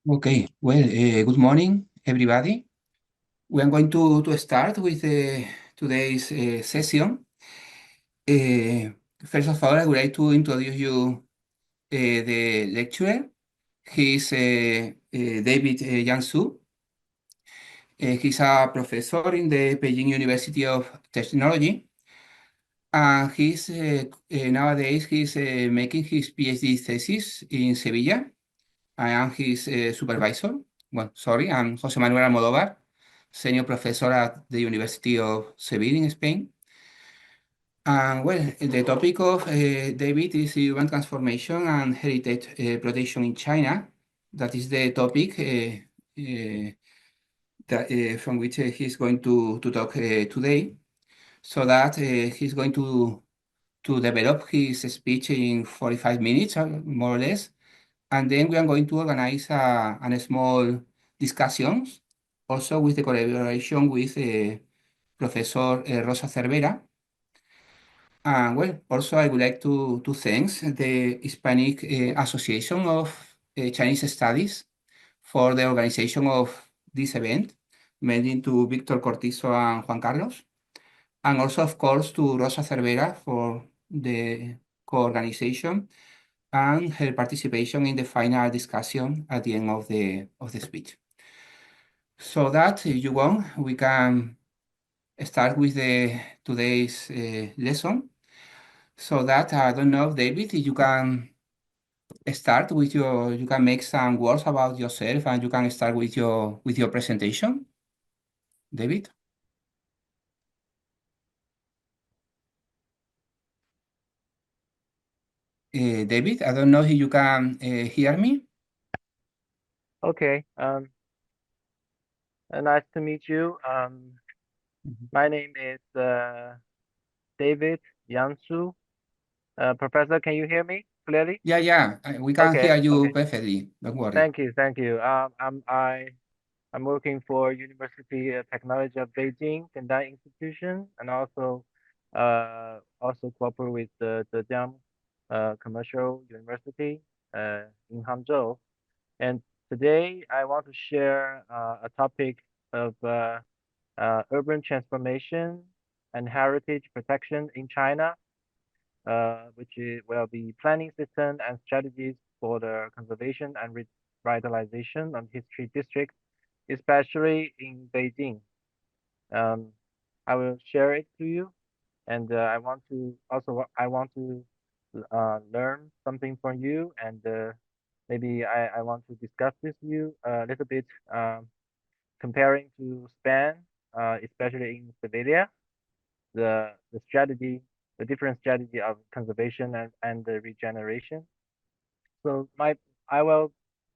Okay, well, good morning, everybody. We are going to start with today's session. First of all, I would like to introduce you the lecturer. He's David Jiangsu. He's a professor in the Beijing University of Technology. And nowadays he's making his PhD thesis in Sevilla. I am his supervisor. Well, sorry, I'm José Manuel Almodóvar, senior professor at the University of Seville in Spain. And well, the topic of David is urban transformation and heritage protection in China. That is the topic from which he's going to talk today. So that he's going to develop his speech in 45 minutes, more or less. And then we are going to organize a small discussions, also with the collaboration with Professor Rosa Cervera. And well, also I would like to thank the Hispanic Association of Chinese Studies for the organization of this event, mainly to Víctor Cortizo and Juan Carlos, and also, of course, to Rosa Cervera for the co-organization and her participation in the final discussion at the end of the speech. So that, if you want, we can start with today's lesson. So that, I don't know, David, if you can start with you can make some words about yourself and you can start with your presentation. David? David, I don't know if you can hear me. Okay. Nice to meet you. My name is David Yansu. Professor, can you hear me clearly? Yeah, we can Okay, hear you okay. perfectly. Don't worry. Thank you. I'm working for University of Technology of Beijing, Gengdan institution, and also cooperate with the Zhejiang Commercial University in Hangzhou. And today I want to share a topic of urban transformation and heritage protection in China, will be planning system and strategies for the conservation and revitalization of history districts, especially in Beijing. I will share it to you, and I want to learn something from you, and maybe I want to discuss with you a little bit comparing to Spain, especially in Sevilla, the strategy, the different strategy of conservation and the regeneration. So I will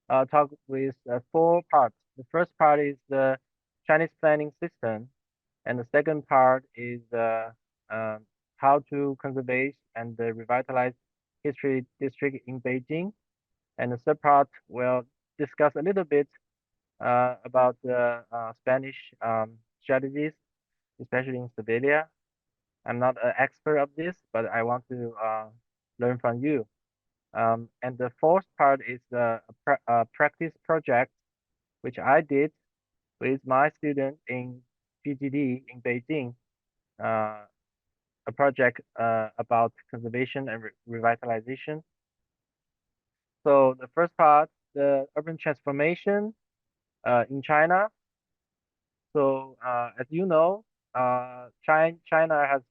talk with four parts. The first part is the Chinese planning system, and the second part is how to conserve and revitalize history district in Beijing. And the third part will discuss a little bit about the Spanish strategies, especially in Sevilla. I'm not an expert of this, but I want to learn from you. And the fourth part is the practice project, which I did with my student in PGD in Beijing, a project about conservation and revitalization. So the first part, the urban transformation in China. So as you know, China has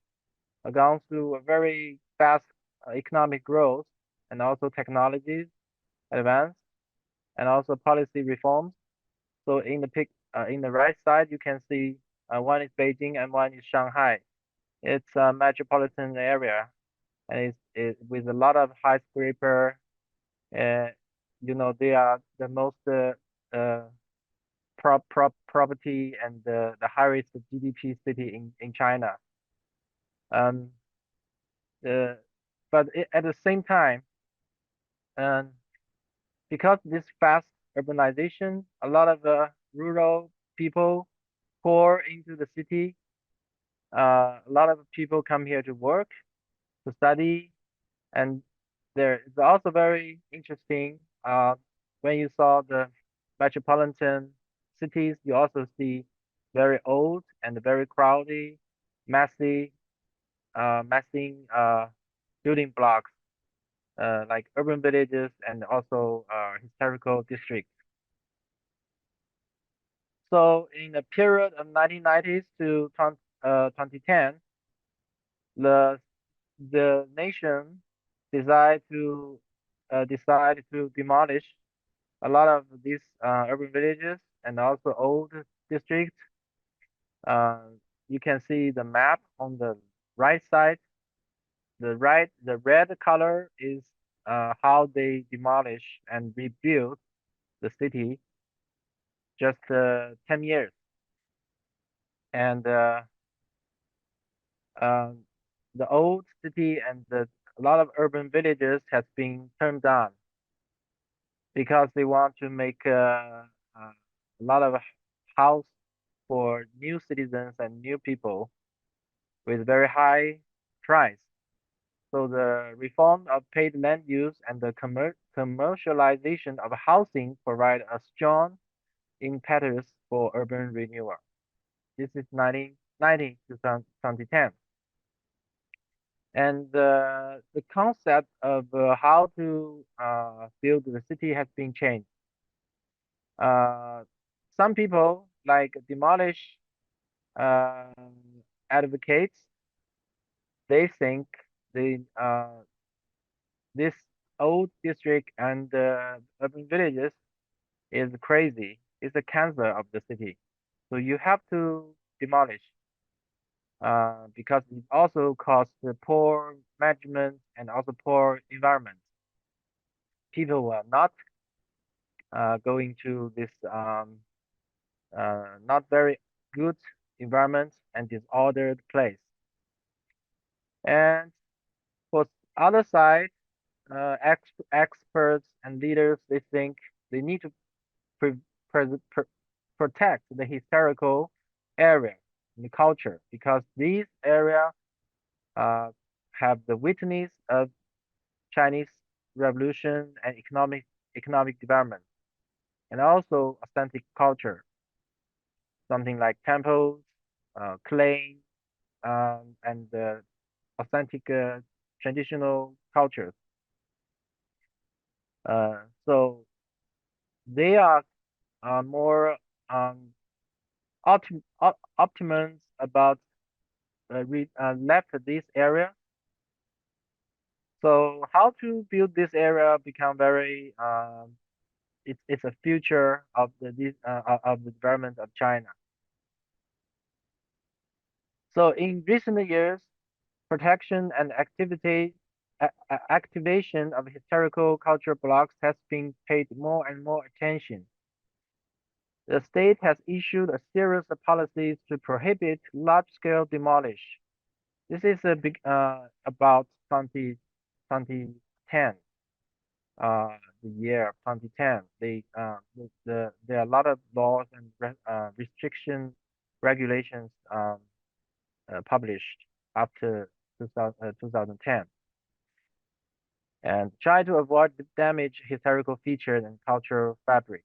gone through a very fast economic growth and also technologies advance and also policy reforms. So in the right side, you can see one is Beijing and one is Shanghai. It's a metropolitan area and it's with a lot of high skyscraper. Uh, they are the most uh, property and the highest GDP city in China. Um, but at the same time, um, because this fast urbanization, a lot of rural people pour into the city. A lot of people come here to work, to study, and there is also very interesting when you saw metropolitan cities, you also see very old and very crowded, messy, messing building blocks like urban villages and also historical districts. So in the period of 1990s to 2010, the nation decided to demolish a lot of these urban villages and also old districts. You can see the map on the right side. The red color is how they demolish and rebuild the city just 10 years. And the old city and a lot of urban villages has been turned down because they want to make a lot of house for new citizens and new people with very high price. So the reform of paid land use and the commercialization of housing provide a strong impetus for urban renewal. This is 1990 to 2010. And the concept of how to build the city has been changed. Some people like demolish advocates. They think this old district and urban villages is crazy. It's a cancer of the city. So you have to demolish because it also causes poor management and also poor environment. People were not going to this not very good environment and disordered place. And for other side, experts and leaders, they think they need to pre protect the historical area and the culture because these areas have the witness of Chinese Revolution and economic development, and also authentic culture, something like temples, clay, and authentic traditional cultures. So they are more optimistic about left this area. So how to build this area become very it's a future of the development of China. So in recent years, protection and activation of historical cultural blocks has been paid more and more attention. The state has issued a series of policies to prohibit large-scale demolish. This is a big about 2010, the year 2010. There are a lot of laws and restriction regulations published after 2010, and try to avoid damage historical features and cultural fabric,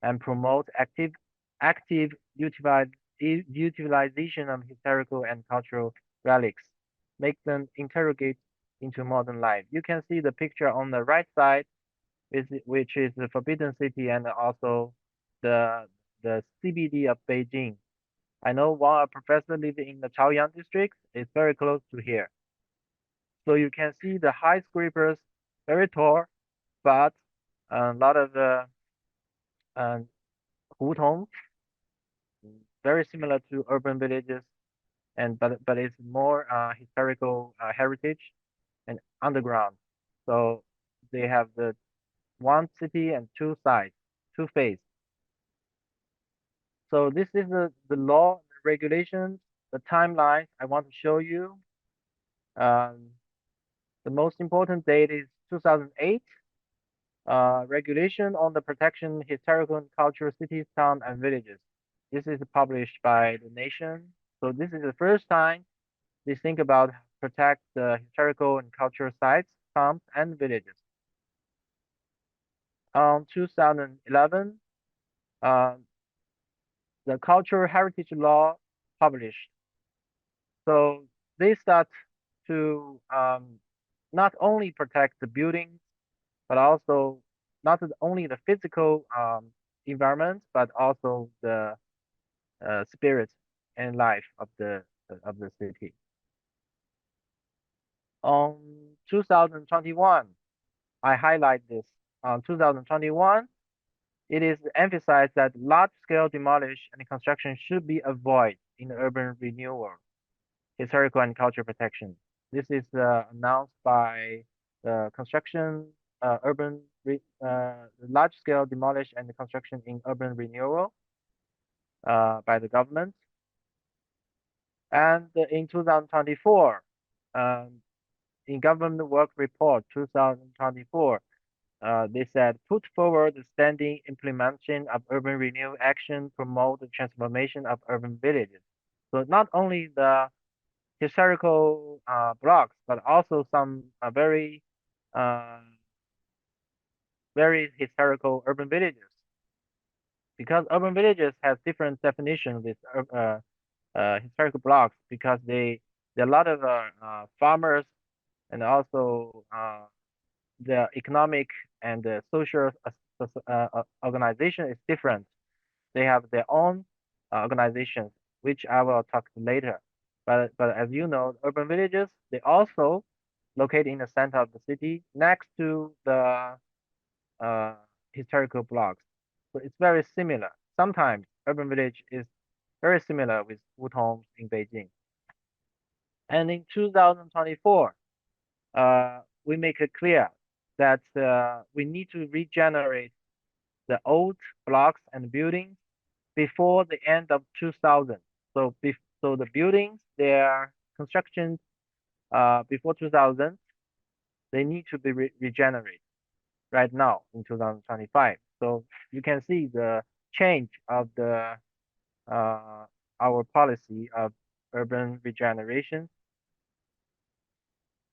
and promote active utilization of historical and cultural relics, make them integrate into modern life. You can see the picture on the right side, which is the Forbidden City and also the CBD of Beijing. I know one professor living in the Chaoyang district. It's very close to here. So you can see the high skyscrapers, very tall, but a lot of hutong, very similar to urban villages, and but it's more historical heritage and underground. So they have the one city and two sides, two faces. So this is the law, the regulations, the timeline I want to show you. The most important date is 2008. Regulation on the protection historical and cultural cities, towns, and villages. This is published by the nation. So this is the first time they think about protect the historical and cultural sites, towns, and villages. 2011, the cultural heritage law published. So they start to not only protect the buildings, but also not only the physical environment, but also the spirit and life of the city. On 2021, I highlight this. On 2021, it is emphasized that large-scale demolition and construction should be avoided in urban renewal, historical and cultural protection. This is announced by the construction, large-scale demolition and construction in urban renewal by the government. And in 2024, in Government Work Report 2024, they said, put forward the standing implementation of urban renewal action, promote the transformation of urban villages. So not only the historical blocks, but also some very historical urban villages. Because urban villages have different definitions with historical blocks, because there are a lot of farmers, and also the economic and the social organization is different. They have their own organizations, which I will talk later. But as you know, urban villages, they also located in the center of the city next to the historical blocks. So it's very similar. Sometimes urban village is very similar with Wutongs in Beijing. And in 2024, we make it clear that we need to regenerate the old blocks and buildings before the end of 2000. So the buildings, their construction before 2000, they need to be regenerated right now in 2025. So you can see the change of the our policy of urban regeneration.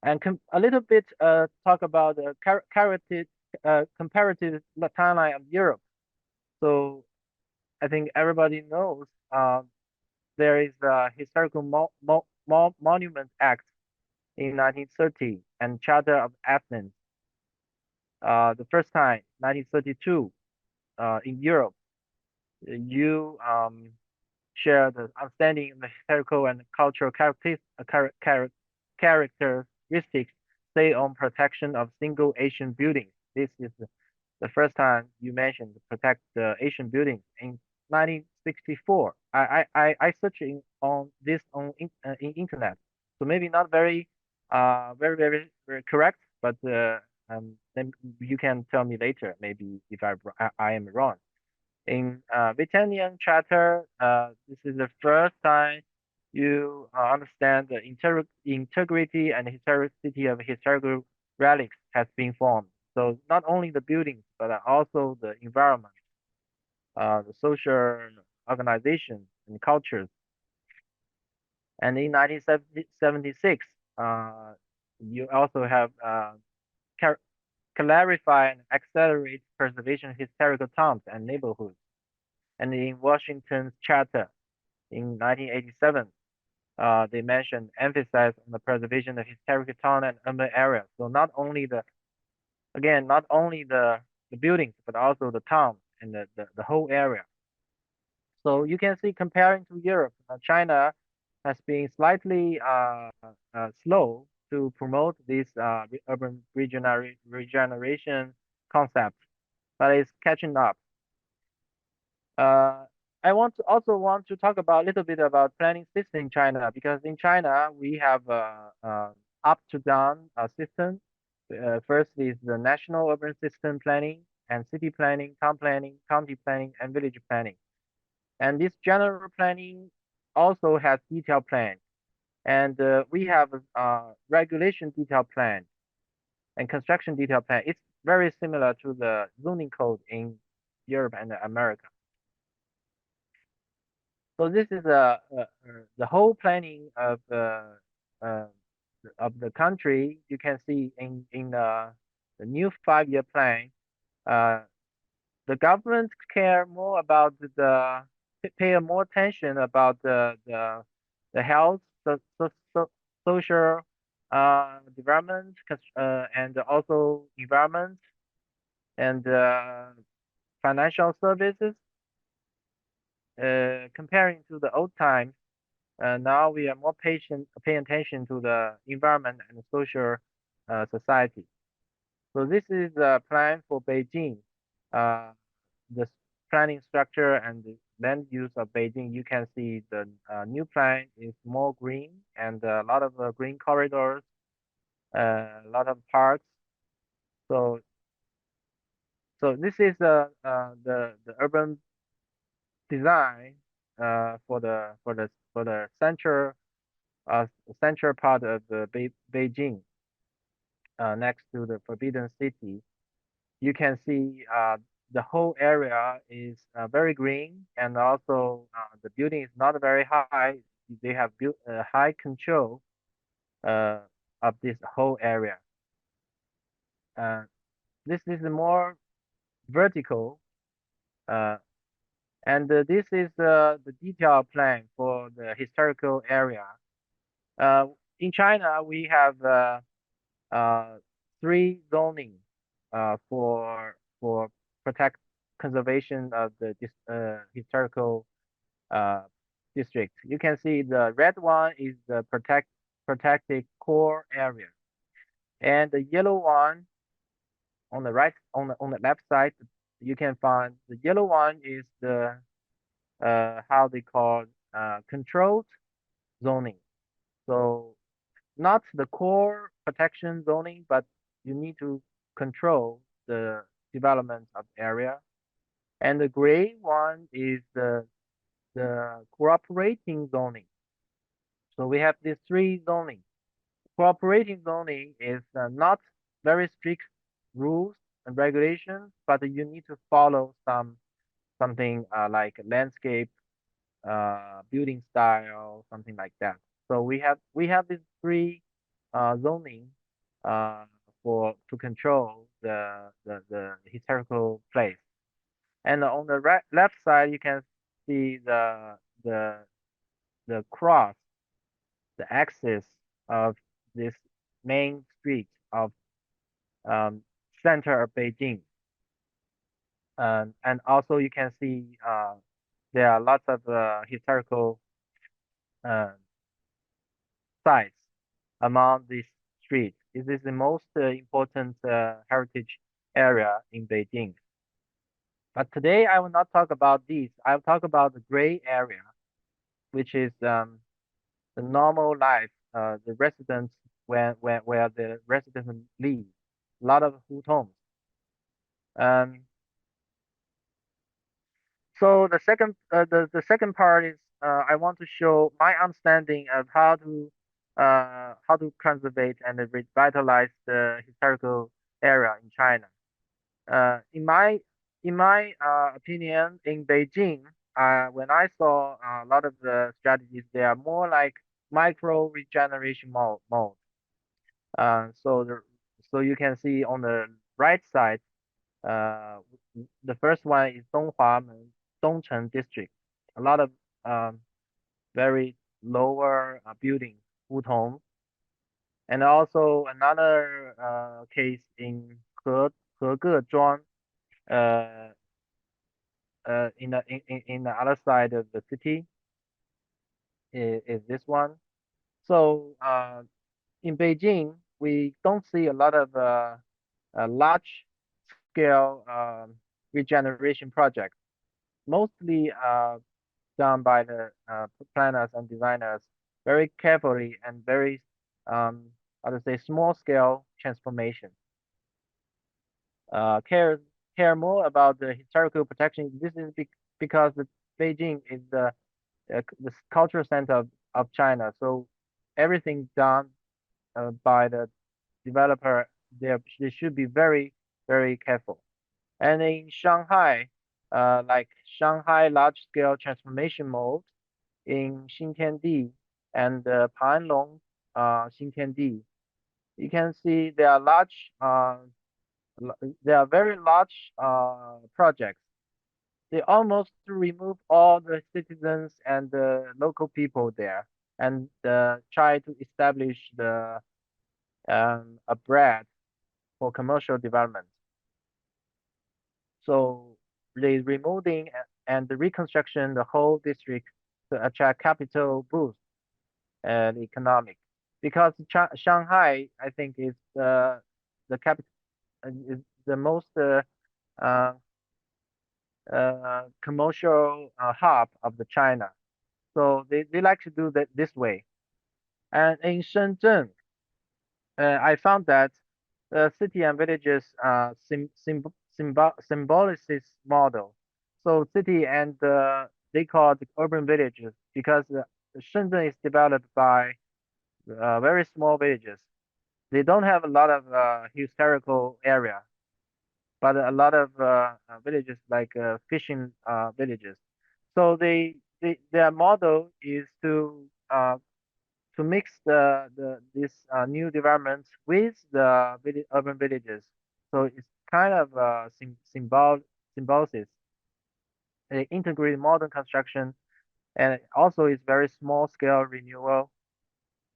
And a little bit talk about the comparative timeline of Europe. So I think everybody knows there is a historical monument act in 1930 and Charter of Athens. The first time, 1932, in Europe, you share the understanding of the historical and cultural characteristics say on protection of single Asian buildings. This is the first time you mentioned protect the Asian buildings in 1964. I searched on this on in internet, so maybe not very very correct, but then you can tell me later maybe if I am wrong. In Britannian Charter, this is the first time you understand the integrity and historicity of historical relics has been formed. So not only the buildings, but also the environment, the social organization and cultures. And in 1976, you also have clarify and accelerate preservation of historical towns and neighborhoods. And in Washington's Charter in 1987, they mentioned emphasize on the preservation of historical town and urban areas. So not only the buildings, but also the town and the whole area. So you can see comparing to Europe, China has been slightly slow to promote this urban regeneration concept, but it's catching up. I also want to talk about a little bit about planning system in China, because in China we have up to down system. First is the national urban system planning and city planning, town planning, county planning, and village planning. And this general planning also has detailed plan. And we have regulation detailed plan and construction detailed plan. It's very similar to the zoning code in Europe and America. So this is the whole planning of the country. You can see in the new 5-year plan, the government care more about pay more attention about the health, social development, and also environment and financial services. Comparing to the old times, now we are more paying attention to the environment and social society. So this is the plan for Beijing. The planning structure and the land use of Beijing, you can see the new plan is more green and a lot of green corridors, a lot of parks. So this is the urban design for the central part of the Beijing, next to the Forbidden City. You can see the whole area is very green, and also the building is not very high. They have built a high control of this whole area. This is more vertical, and this is the detailed plan for the historical area. In China, we have three zoning for protect conservation of the historical district. You can see the red one is the protected core area, and the yellow one on the right on the left side, you can find the yellow one is the how they call controlled zoning. So not the core protection zoning, but you need to control the development of the area. And the gray one is the cooperating zoning. So we have these three zoning. Cooperating zoning is not very strict rules and regulations, but you need to follow something like landscape, building style, something like that. So we have these three zoning to control the historical place. And on the left side, you can see the cross, the axis of this main street of center of Beijing. And also you can see there are lots of historical sites among these streets. This is the most important heritage area in Beijing. But today I will not talk about these. I'll talk about the gray area, which is the normal life, the residents where the residents live. A lot of hutongs. So the second part is I want to show my understanding of how to conserve and revitalize the historical area in China. In my opinion, in Beijing, when I saw a lot of the strategies, they are more like micro regeneration mode. So you can see on the right side, the first one is Donghuamen, Dongcheng district. A lot of very lower buildings, hutong. And also another case in Hegezhuang, in the other side of the city is this one. So in Beijing, we don't see a lot of large scale regeneration projects. Mostly done by the planners and designers very carefully and very, how to say, small scale transformation. Care more about the historical protection. This is because Beijing is the cultural center of China. So everything done by the developer, they should be very, very careful. And in Shanghai, like Shanghai large-scale transformation mode in Xintiandi and Panlong Xintiandi, you can see there are large They are very large projects. They almost remove all the citizens and the local people there and try to establish a bread for commercial development. So they removing and the reconstruction the whole district to attract capital boost and economic. Because Shanghai, I think, is the capital is the most uh, commercial hub of the China. So they like to do that this way. And in Shenzhen, I found that the city and villages symbolisis model. So city and they call it urban villages because Shenzhen is developed by very small villages. They don't have a lot of historical area, but a lot of villages like fishing villages. So their model is to mix the this new developments with the urban villages. So it's kind of symbiosis. They integrate modern construction and also is very small scale renewal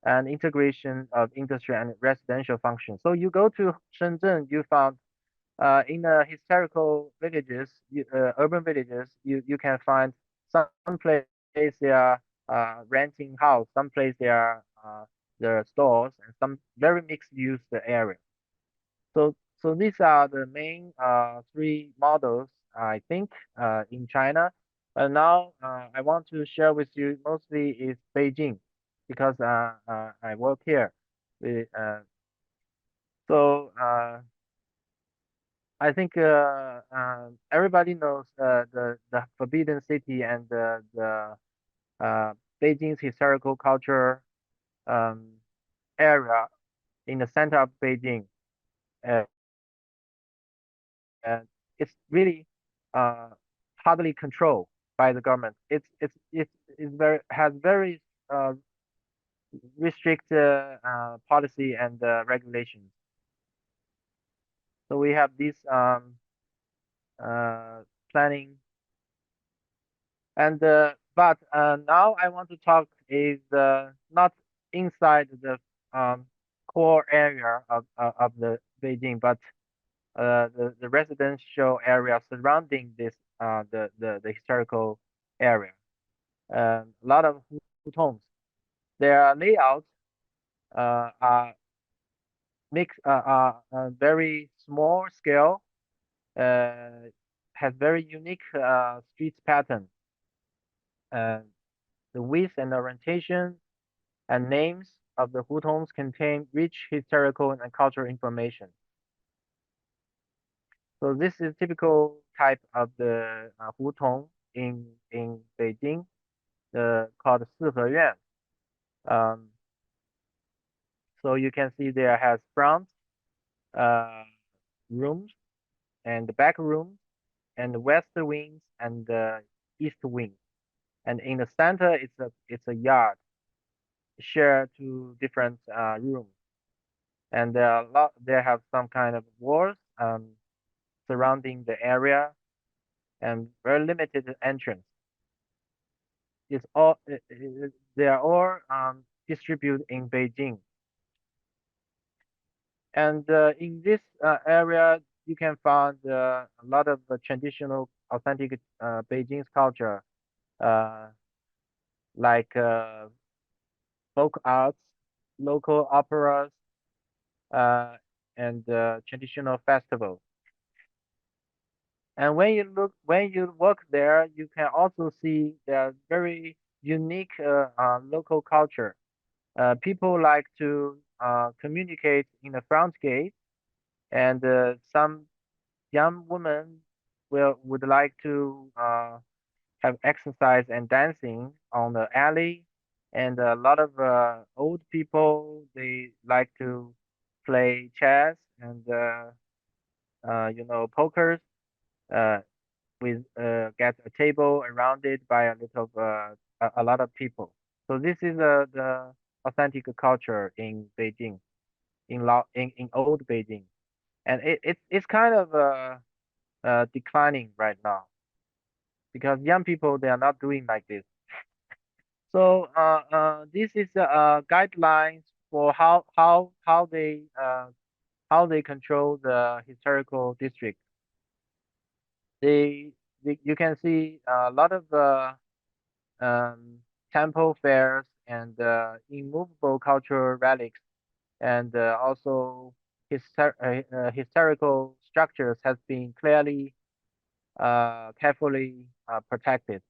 and integration of industry and residential functions. So you go to Shenzhen, you found in the historical villages, urban villages, you can find some place they are renting house, some place they are the stores, and some very mixed use area. So these are the main three models I think in China. And now I want to share with you mostly is Beijing because I work here. We, so I think everybody knows the Forbidden City and the Beijing's historical culture um, area in the center of Beijing. Uh, and it's really uh, hardly controlled by the government. It's very has very uh, restrict policy and regulations. So we have this uh, planning and but now I want to talk is not inside the um, core area of the Beijing, but the residential area surrounding this the historical area. A lot of hutongs. Their layouts are mix very small scale, uh, has very unique street pattern. Uh, the width and orientation and names of the hutongs contain rich historical and cultural information. So this is typical type of the hutong in Beijing, called Siheyuan. Um, so you can see there has front uh, rooms and the back rooms and the west wings and the east wing. And in the center, it's a yard shared to different rooms. And there are a lot. They have some kind of walls surrounding the area and very limited entrance. It's all they are all distributed in Beijing. And in this area, you can find a lot of traditional, authentic Beijing's culture, uh, like folk arts, local operas, uh, and traditional festivals. And when you walk there, you can also see the very unique local culture. People like to communicate in the front gate, and some young women would like to have exercise and dancing on the alley, and a lot of old people they like to play chess and pokers uh, with get a table around it by a little a lot of people. So this is the authentic culture in Beijing, in old Beijing. and it's kind of declining right now because young people they are not doing like this. So this is guidelines for how they control the historical district. They, you can see a lot of um, temple fairs and immovable cultural relics, and also historical structures has been clearly, carefully protected,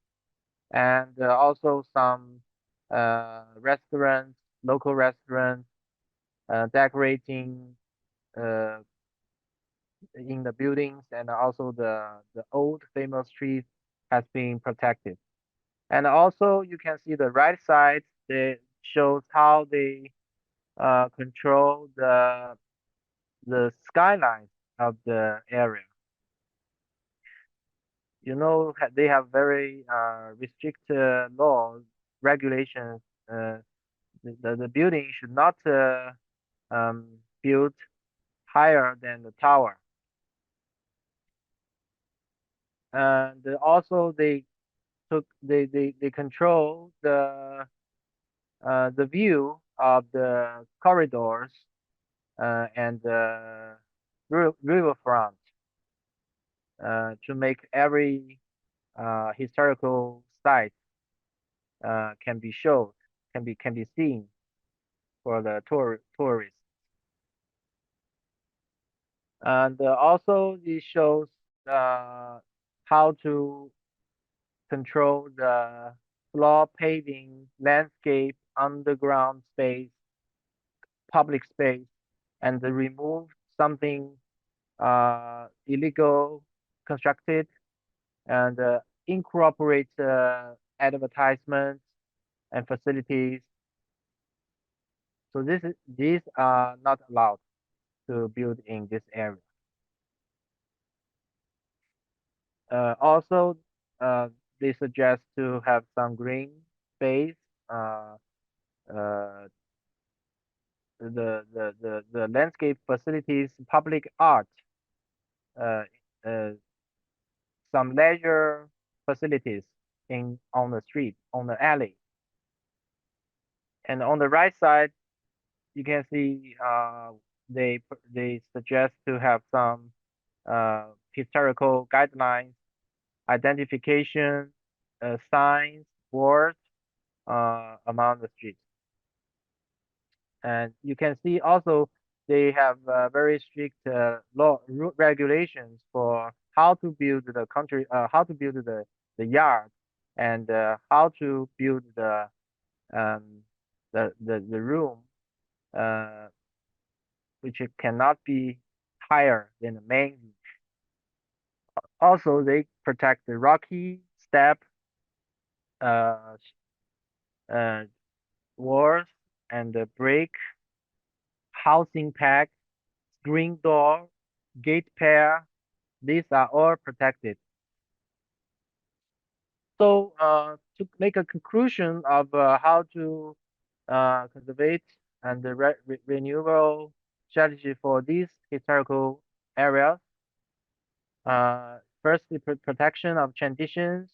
and also some restaurants, local restaurants, decorating uh, in the buildings, and also the old famous trees has been protected. And also you can see the right side that shows how they control the skyline of the area. You know, they have very restricted laws, regulations. Uh, the building should not build higher than the tower. And also they control the view of the corridors and the riverfront to make every historical site can be showed, can be seen for the tourists. And also this shows how to control the floor paving, landscape, underground space, public space, and remove something illegal constructed, and incorporate advertisements and facilities. So these are not allowed to build in this area. Also, they suggest to have some green space. Uh, uh, the landscape facilities, public art, uh, uh, some leisure facilities in on the street, on the alley. And on the right side, you can see they suggest to have some historical guidelines, identification, signs, boards among the streets. And you can see also they have very strict regulations for how to build the country, how to build the yard, and how to build um, the room, uh, which it cannot be higher than the main roof. Also, they protect the rocky step uh, uh, walls and the brick housing pack, screen door, gate pair. These are all protected. So to make a conclusion of how to conservate and the renewal strategy for these historical areas, first the protection of traditions,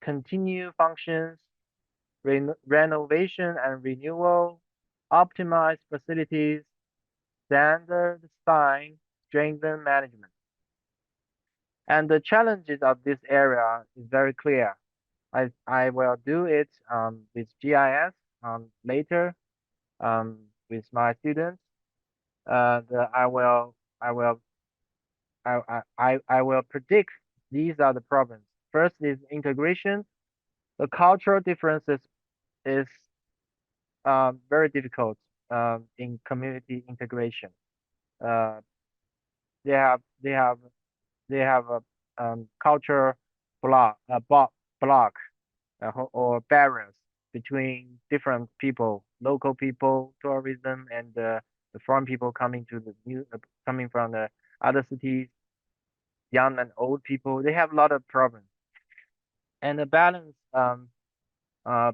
continue functions, renovation and renewal, optimize facilities, standard design, strengthen management. And the challenges of this area is very clear. I will do it with GIS later with my students. I will I will predict these are the problems. First is integration. The cultural differences is very difficult in community integration. Uh, they have they have they have a culture block or barriers between different people, local people, tourism, and the foreign people coming to the coming from the other cities, young and old people. They have a lot of problems, and the balance uh,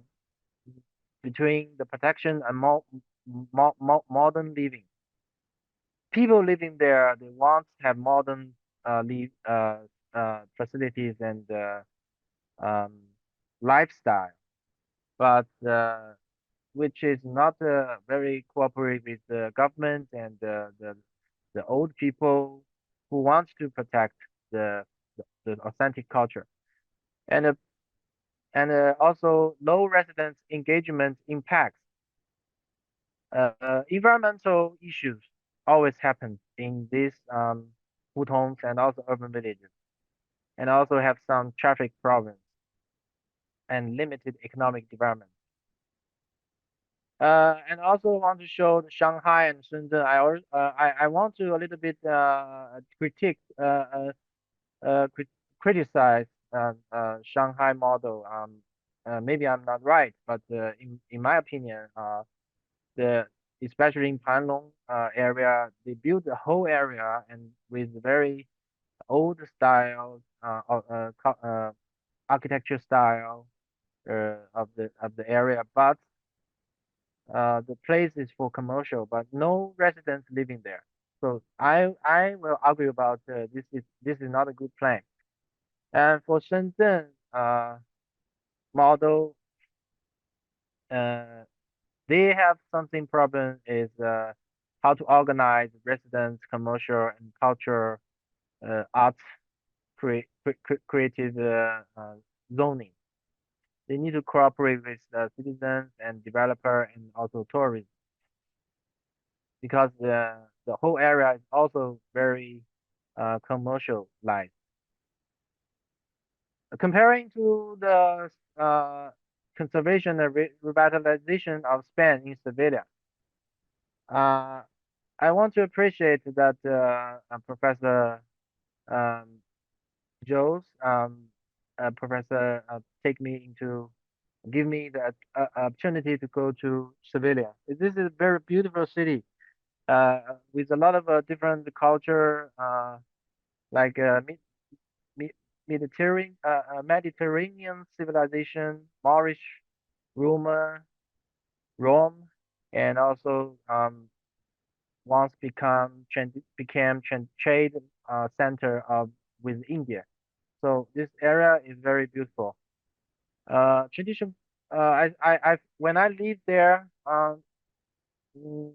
between the protection and modern living. people living there, they want to have modern facilities and um, lifestyle, but which is not very cooperative with the government and the old people who want to protect the the authentic culture. And also low residents engagement impacts. Environmental issues always happen in these hutongs and also urban villages, and also have some traffic problems and limited economic development. And also want to show the Shanghai and Shenzhen. I want to a little bit critique criticize Shanghai model. Maybe I'm not right, but in my opinion, the especially in Panlong area, they built the whole area and with very old style architecture style of the area, but the place is for commercial, but no residents living there. So I will argue about this is not a good plan. And for Shenzhen model, uh, they have something problem is how to organize residents, commercial and culture, arts, creative zoning. They need to cooperate with citizens and developer and also tourism because the whole area is also very commercialized. Comparing to the conservation and revitalization of Spain in Sevilla, uh, I want to appreciate that Professor um, Joe's professor take me into give me the opportunity to go to Sevilla. This is a very beautiful city with a lot of different culture, like me Mediterranean civilization, Moorish, Roman, Rome, and also once became trade center of with India. So this area is very beautiful. Tradition. When I lived there, mm,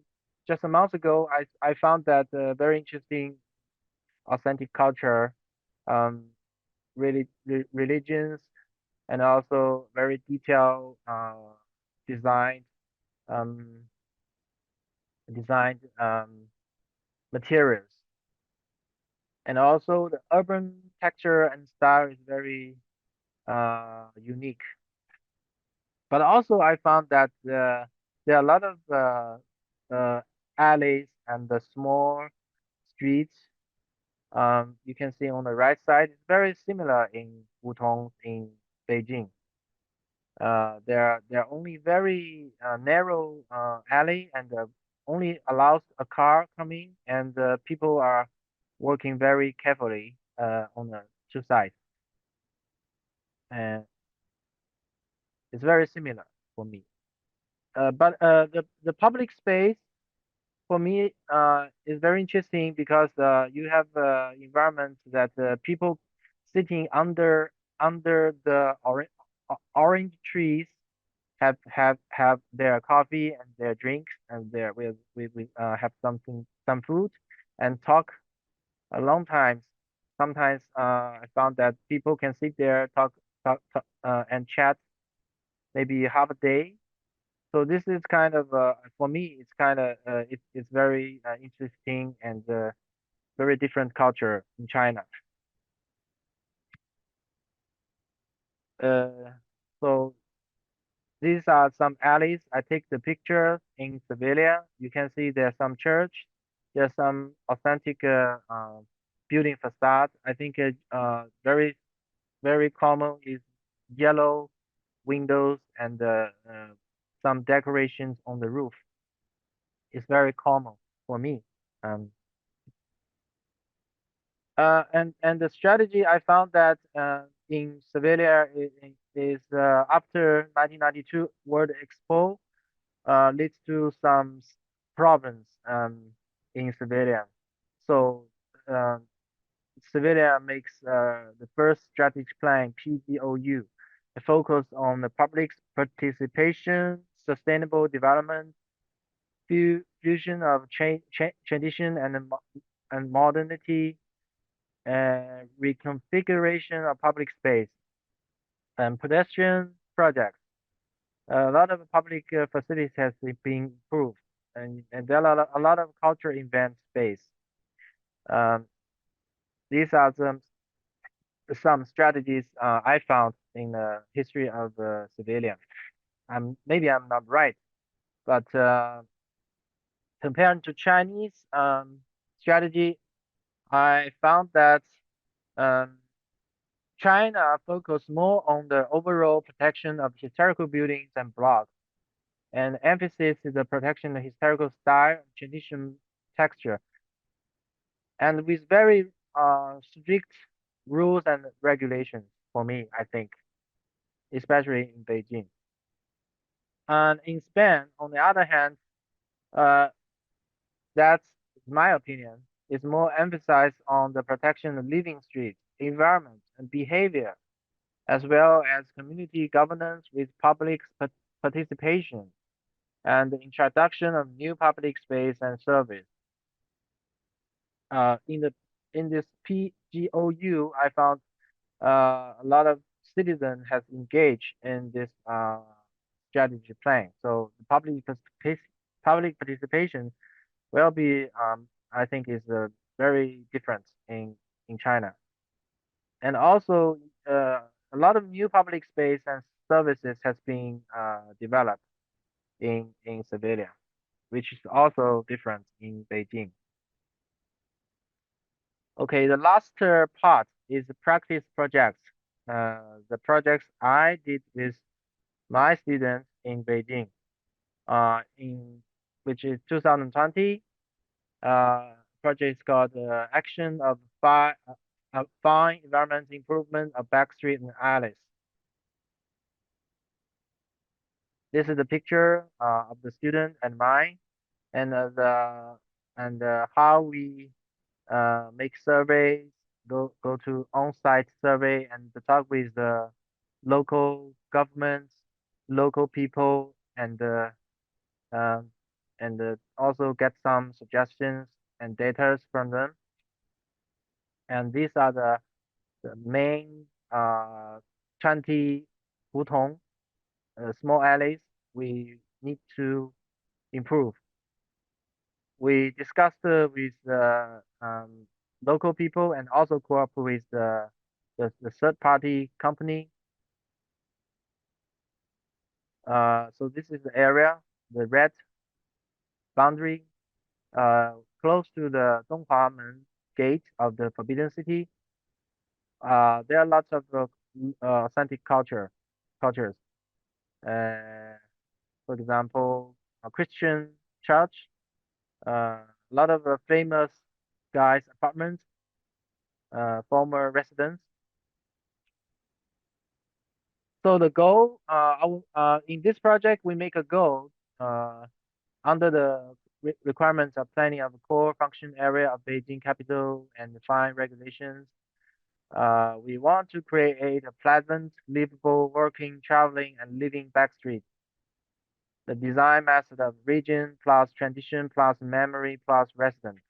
just a month ago, I found that very interesting, authentic culture, um, religions, and also very detailed designed um, designed materials, and also the urban texture and style is very unique. But also I found that there are a lot of alleys and the small streets. You can see on the right side, it's very similar in Wutong in Beijing. There are only very narrow alley and only allows a car coming, and people are working very carefully on the two sides. And it's very similar for me. But the public space for me is very interesting because you have environment that people sitting under the orange trees have their coffee and their drinks and their we have some food and talk a long time. Sometimes I found that people can sit there talk and chat maybe half a day. So this is kind of for me it's kind of it's very interesting and very different culture in China. Uh, so these are some alleys. I take the picture in Sevilla. You can see there's some church. There's some authentic building facade. I think very common is yellow windows and some decorations on the roof. It's very common for me. Um, and the strategy I found that in Sevilla is after 1992 World Expo leads to some problems in civilian. So civilian makes the first strategic plan PDOU. The focus on the public participation, sustainable development, fusion of tradition and modernity, reconfiguration of public space, and pedestrian projects. A lot of public facilities has been improved, and there are a lot of cultural event space. Um, these are some strategies I found in the history of civilian. Maybe I'm not right, but compared to Chinese strategy, I found that um, China focused more on the overall protection of historical buildings and blocks, and emphasis is the protection of historical style, tradition, texture, and with very strict rules and regulations for me, I think, especially in Beijing. And in Spain, on the other hand, uh, that's my opinion, is more emphasized on the protection of living streets, environment, and behavior, as well as community governance with public participation and the introduction of new public space and service. In this PGOU, I found a lot of citizens has engaged in this strategy plan. So the public participation will be, I think, is very different in China. And also, a lot of new public space and services has been developed in civilian, which is also different in Beijing. Okay, the last part is the practice projects. The projects I did with my students in Beijing, in which is 2020. Project is called Action of Fine Environment Improvement of Back Street and Alleys. This is the picture of the student and mine, and how we make surveys, go to on-site survey and to talk with the local governments, local people, um, and also get some suggestions and data from them. And these are the main 20 hutong, small alleys we need to improve. We discussed with local people and also cooperate with the third party company. So this is the area, the red boundary, close to the Donghuamen gate of the Forbidden City. There are lots of authentic cultures. For example, a Christian church, a lot of famous guys' apartments, former residents. So the goal, in this project, we make a goal under the requirements of planning of core function area of Beijing capital and fine regulations. We want to create a pleasant, livable, working, traveling, and living backstreet. The design method of region plus tradition plus memory plus residence.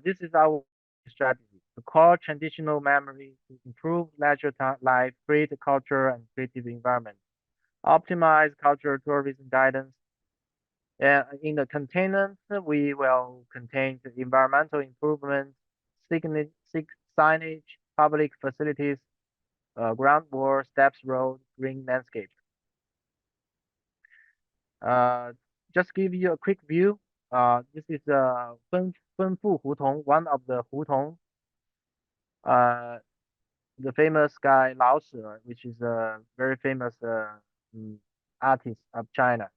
This is our strategy. To core traditional memory to improve leisure life, create culture and creative environment. Optimize cultural tourism guidance. In the containment, we will contain the environmental improvements, signage, public facilities, ground wall, steps, road, green landscape. Just give you a quick view. This is Fenfu Hutong, one of the Hutong. The famous guy Lao Shi, which is a very famous artist of China,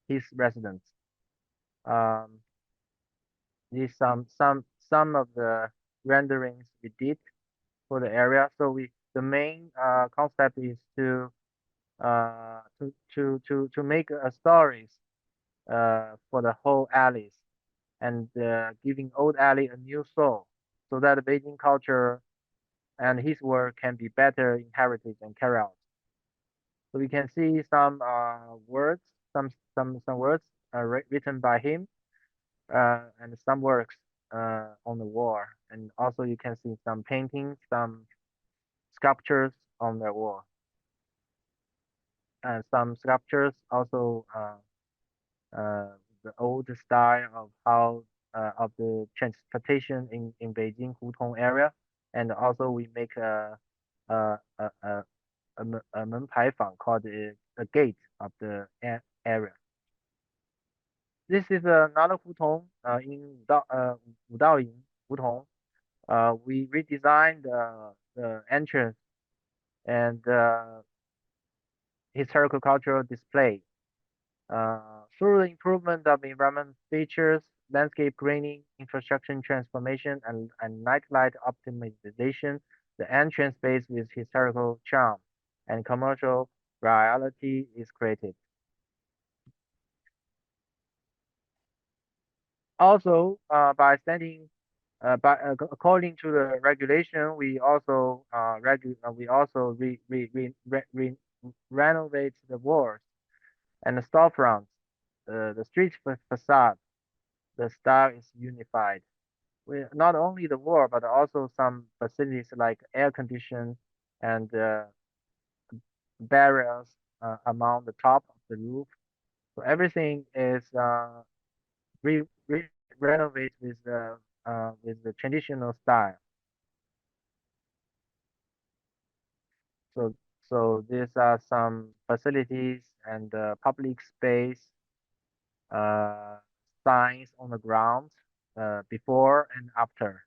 his residence. These some of the renderings we did for the area. So the main concept is to make stories for the whole alleys and giving old alley a new soul so that Beijing culture and his work can be better inherited and carried out. So we can see some words, some words written by him, and some works on the wall, and also you can see some paintings, some sculptures on the wall, and some sculptures also uh, the old style of how of the transportation in Beijing Hutong area, and also we make a a a, a 门牌坊 called a gate of the area. This is another Hutong in Wudao Hutong. We redesigned the entrance and historical cultural display. Through the improvement of environment features, landscape greening, infrastructure transformation, and nightlight optimization, the entrance space with historical charm and commercial reality is created. Also, according to the regulation, we also renovate the walls and the storefronts, the street facade. The style is unified. With not only the wall, but also some facilities like air condition and barriers among the top of the roof. So everything is re renovate with the traditional style. So these are some facilities and public space signs on the ground before and after.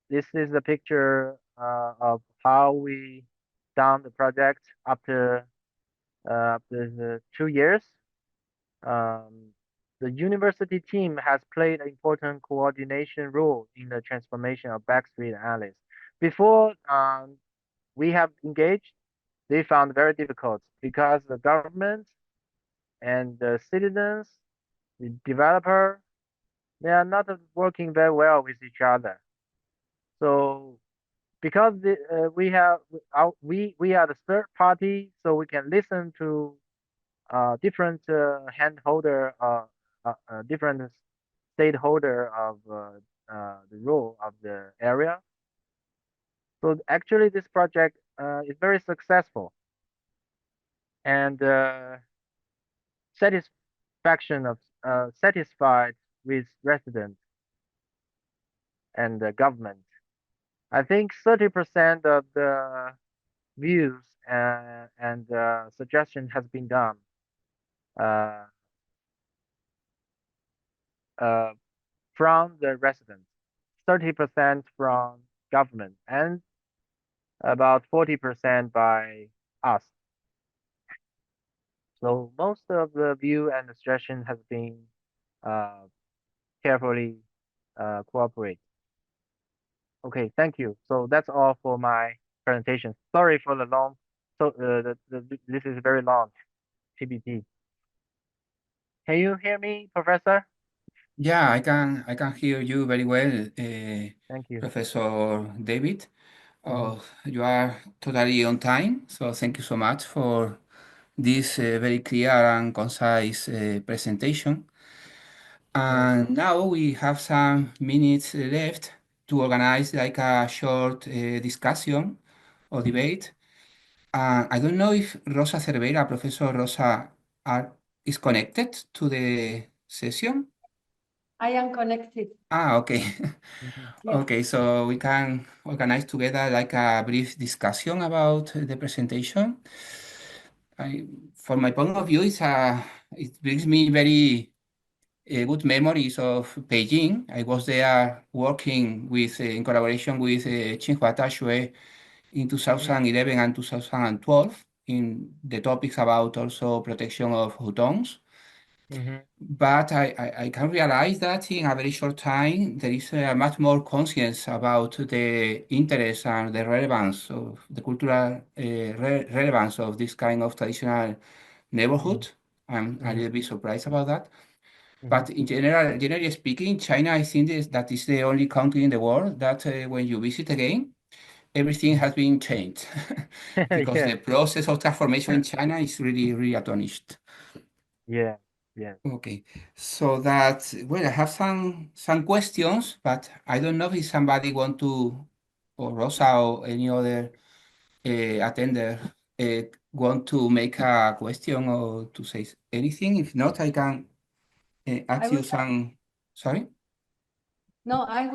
This is the picture of how we done the project after the 2 years. The university team has played an important coordination role in the transformation of backstreet alleys. Before we have engaged, they found very difficult because the government and the citizens, the developer, they are not working very well with each other. So because we are the third party, so we can listen to different handholder, different stakeholder of the role of the area. So actually, this project is very successful, and satisfied with residents and the government. I think 30% of the views and suggestion has been done uh, from the residents, 30% from government, and about 40% by us. So most of the view and the suggestion has been carefully cooperate. Okay, thank you. So that's all for my presentation. Sorry for the long. So this is very long PPT. Can you hear me, Professor? Yeah, I can hear you very well, Thank you. Professor David. Mhm. You are totally on time, so thank you so much for this very clear and concise presentation. Yes. And now we have some minutes left to organize like a short discussion or debate. I don't know if Rosa Cervera, Professor Rosa, is connected to the session. I am connected. Okay. Mhm. Yes. Okay, so we can organize together like a brief discussion about the presentation. From my point of view, it brings me very good memories of Beijing. I was there working with in collaboration with Tsinghua Shui in Mhm. 2011 and 2012 in the topics about also protection of hutongs Mm-hmm. But I can realize that in a very short time, there is a much more conscience about the interest and the relevance of the cultural relevance of this kind of traditional neighborhood. I'm a Mm-hmm. little bit surprised about that. Mm-hmm. But in general, generally speaking, China, I think that is the only country in the world that when you visit again, everything has been changed because Yeah. the process of transformation in China is really, really astonished. Yeah. Yeah. Okay, so that, well, I have some questions, but I don't know if somebody want to, or Rosa or any other attender want to make a question or to say anything. If not, I can I ask you would, some, sorry? no, I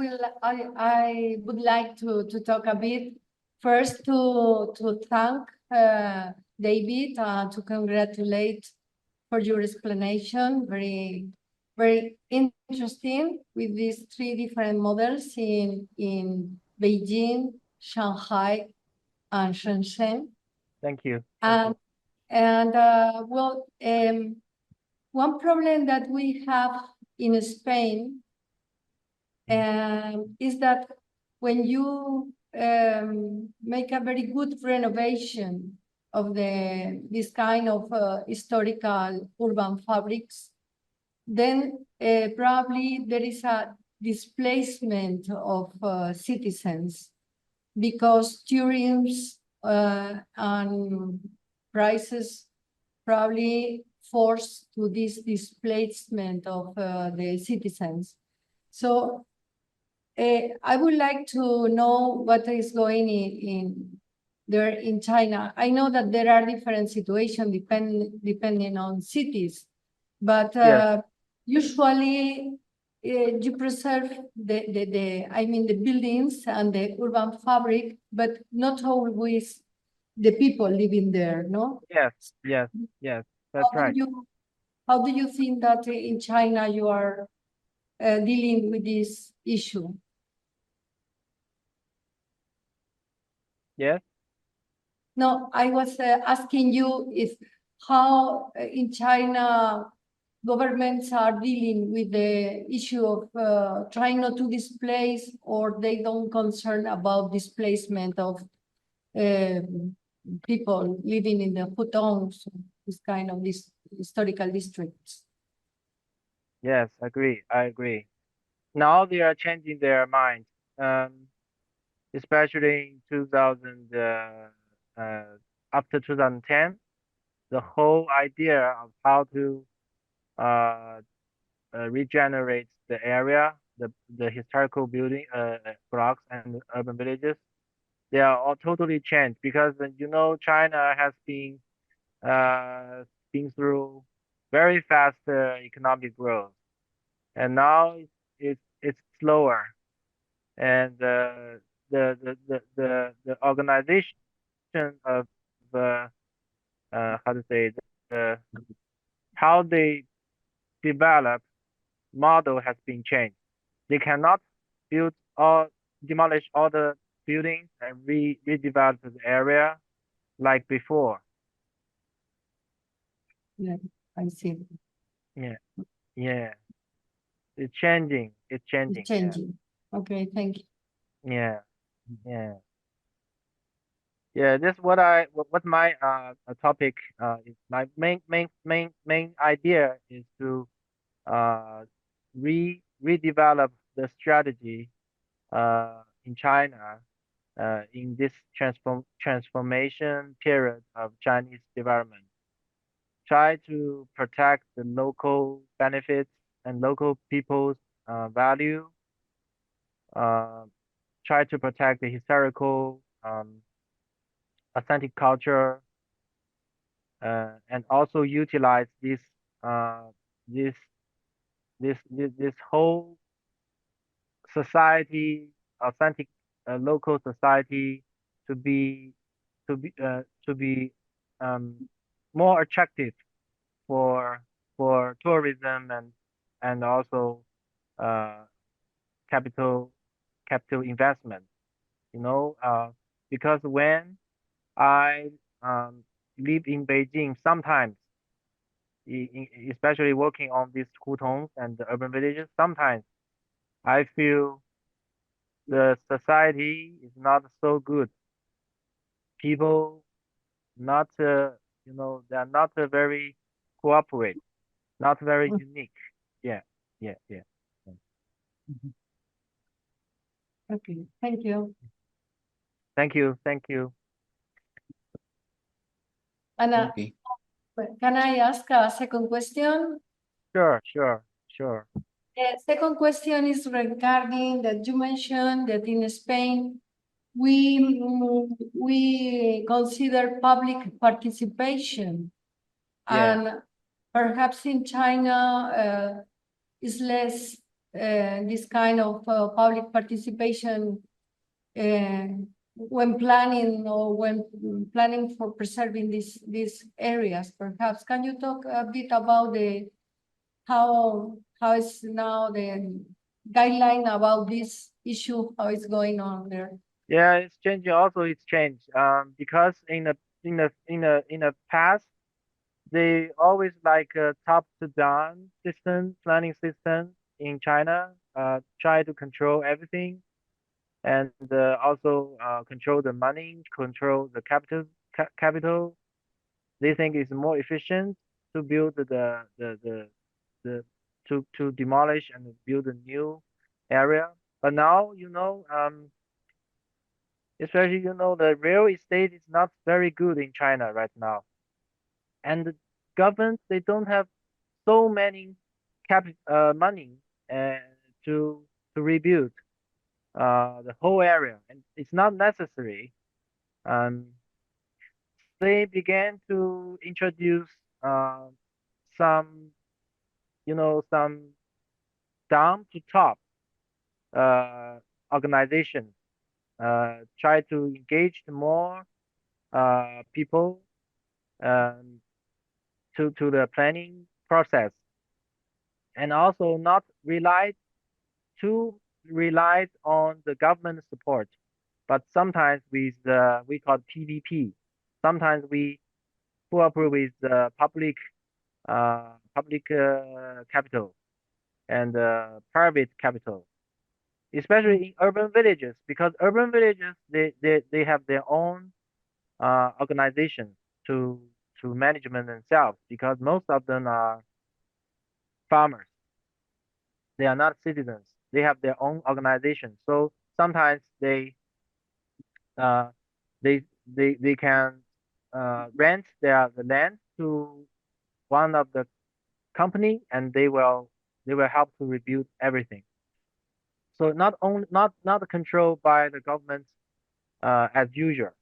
would like to talk a bit first to thank David, to congratulate for your explanation. Very interesting with these three different models in Beijing, Shanghai, and Shenzhen. Thank you. Thank you. And well, one problem that we have in Spain is that when you make a very good renovation of this kind of historical urban fabrics, then probably there is a displacement of citizens because tourism and prices probably force to this displacement of the citizens. So I would like to know what is going in there in China. I know that there are different situations depending on cities, but Yes. usually you preserve the buildings and the urban fabric, but not always the people living there, no? Yes. Yes. Yes. That's How do right. you how do you think that in China you are dealing with this issue? Yes. No, I was asking you if how in China governments are dealing with the issue of trying not to displace, or they don't concern about displacement of people living in the hutongs, this kind of this historical districts. Yes. Agree. I agree. Now they are changing their mind. Um, Especially in 2000, uh, after 2010, the whole idea of how to uh, regenerate the area, the historical building blocks and urban villages, they are all totally changed because China has uh, been through very fast economic growth, and now it's slower, and the organization of how to say the how they develop model has been changed. They cannot build or demolish all the buildings and redevelop the area like before. Yeah, I see. Yeah, yeah. It's changing. It's It's changing. Yeah, changing. Okay, thank you. yeah, yeah, yeah. This what my topic is. My main idea is to uh redevelop the strategy in China in this transformation period of Chinese development. Try to protect the local benefits and local people's value. Uh, Try to protect the historical authentic culture, and also utilize uh, this this whole society, authentic local society to be to be um, more attractive for tourism and also uh, capital investment. You know, because when I live in Beijing, sometimes especially working on these hutons and the urban villages. Sometimes I feel the society is not so good. People not, they are not very cooperate, not very unique. Yeah, yeah, yeah. Okay, thank you. Thank you, thank you. Anna, Okay. can I ask a second question? Sure, sure, sure. The second question is regarding that you mentioned that in Spain, we consider public participation. Yeah. And perhaps in China is less this kind of public participation when planning or when planning for preserving these areas. Perhaps can you talk a bit about the how is now the guideline about this issue, how it's going on there? Yeah, it's changing. Also, it's changed. Because in the past, they always like a top to down system, planning system in China. Try to control everything, and also control the money, control the capital. They think it's more efficient to build the to demolish and build a new area. But now, especially, the real estate is not very good in China right now. And the government, they don't have so many money uh, to rebuild the whole area. And it's not necessary. Um, they began to introduce uh, some, some down to top uh, organizations, try to engage more people um, to the planning process, and also not relied on the government support, but sometimes with we call PVP. Sometimes we cooperate with the public capital and private capital, especially in urban villages, because urban villages they have their own organizations to management themselves, because most of them are farmers. They are not citizens. They have their own organization. So sometimes uh, they can rent the land to one of the company, and they will help to rebuild everything. So not controlled by the government as usual.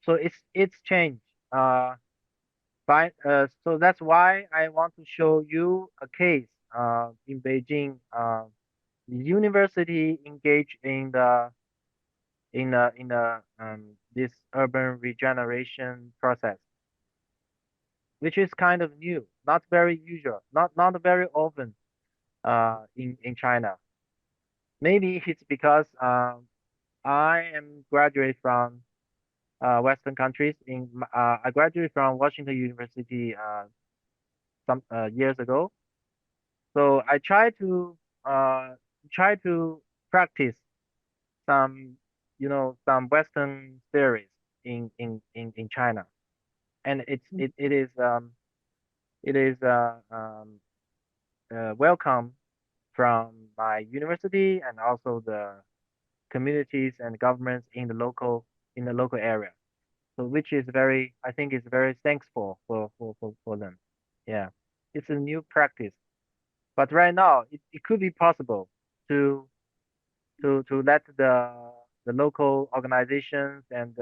So it's changed. So that's why I want to show you a case in Beijing. The university engaged in this urban regeneration process, which is kind of new, not very usual, not very often in China. Maybe it's because I am graduate from Western countries. I graduated from Washington University some years ago. So I try to practice some some Western theories in China, and it is welcome from my university and also the communities and governments in the local area. So which is I think is very thankful for them. Yeah, it's a new practice, but right now it could be possible to let the local organizations and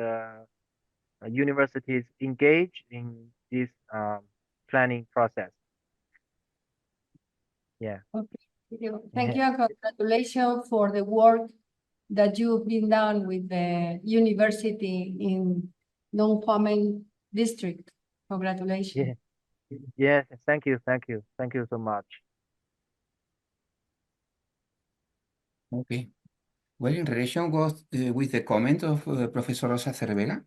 universities engage in this planning process. Yeah. Okay, thank you and congratulations for the work that you've been done with the university in non-farming district. Congratulations. Yeah. Yes. Thank you. Thank you. Thank you so much. Okay. Well, in relation with the comment of Professor Rosa Cervera,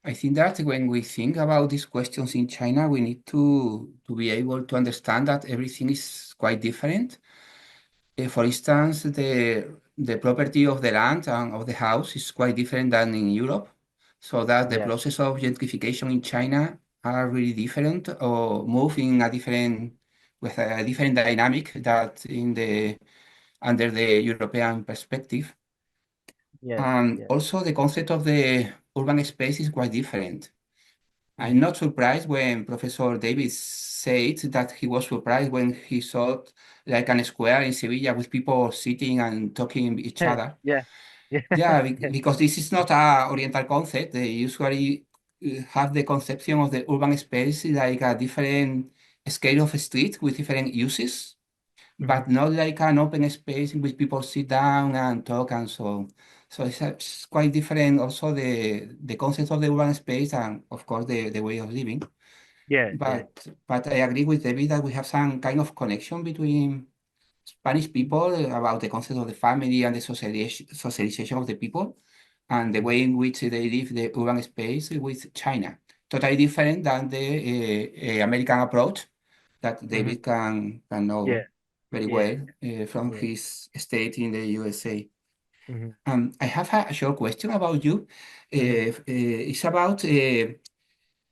I think that when we think about these questions in China, we need to be able to understand that everything is quite different. For instance, the property of the land and of the house is quite different than in Europe, so that the Yeah, process of gentrification in China are really different or move in a different with a different dynamic that in the under the European perspective. yes, And yes. also the concept of the urban space is quite different. I'm Mm-hmm. not surprised when Professor David said that he was surprised when he saw like an square in Sevilla with people sitting and talking with each other. Yeah, yeah, Yeah, yeah. because this is not a Oriental concept. They usually have the conception of the urban space like a different scale of street with different uses, Mm-hmm. but not like an open space in which people sit down and talk and so on. So it's quite different also the concept of the urban space and of course the way of living. Yeah, yeah. But I agree with David that we have some kind of connection between Spanish people about the concept of the family and the socialization of the people and the Mm-hmm. way in which they live the urban space with China. Totally different than the American approach that Mm-hmm. David can Yeah, know very yeah, well from yeah. his state in the USA. Mm-hmm. I have a short question about you. Mm-hmm. It's about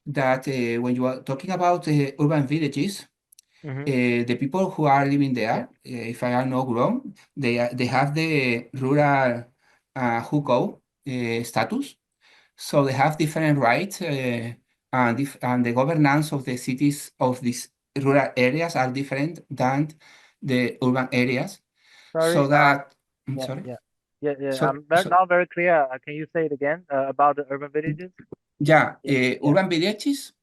that when you are talking about urban villages, Mm-hmm. the people who are living Yeah. there, if I am not wrong, they have the rural hukou status, so they have different rights, and the governance of the cities of these rural areas are different than the urban areas. So Sorry. that, I'm Yeah, sorry. yeah, yeah, yeah. So, Very, so not very clear. Can you say it again about the urban villages? yeah, Yeah, yeah. urban villages,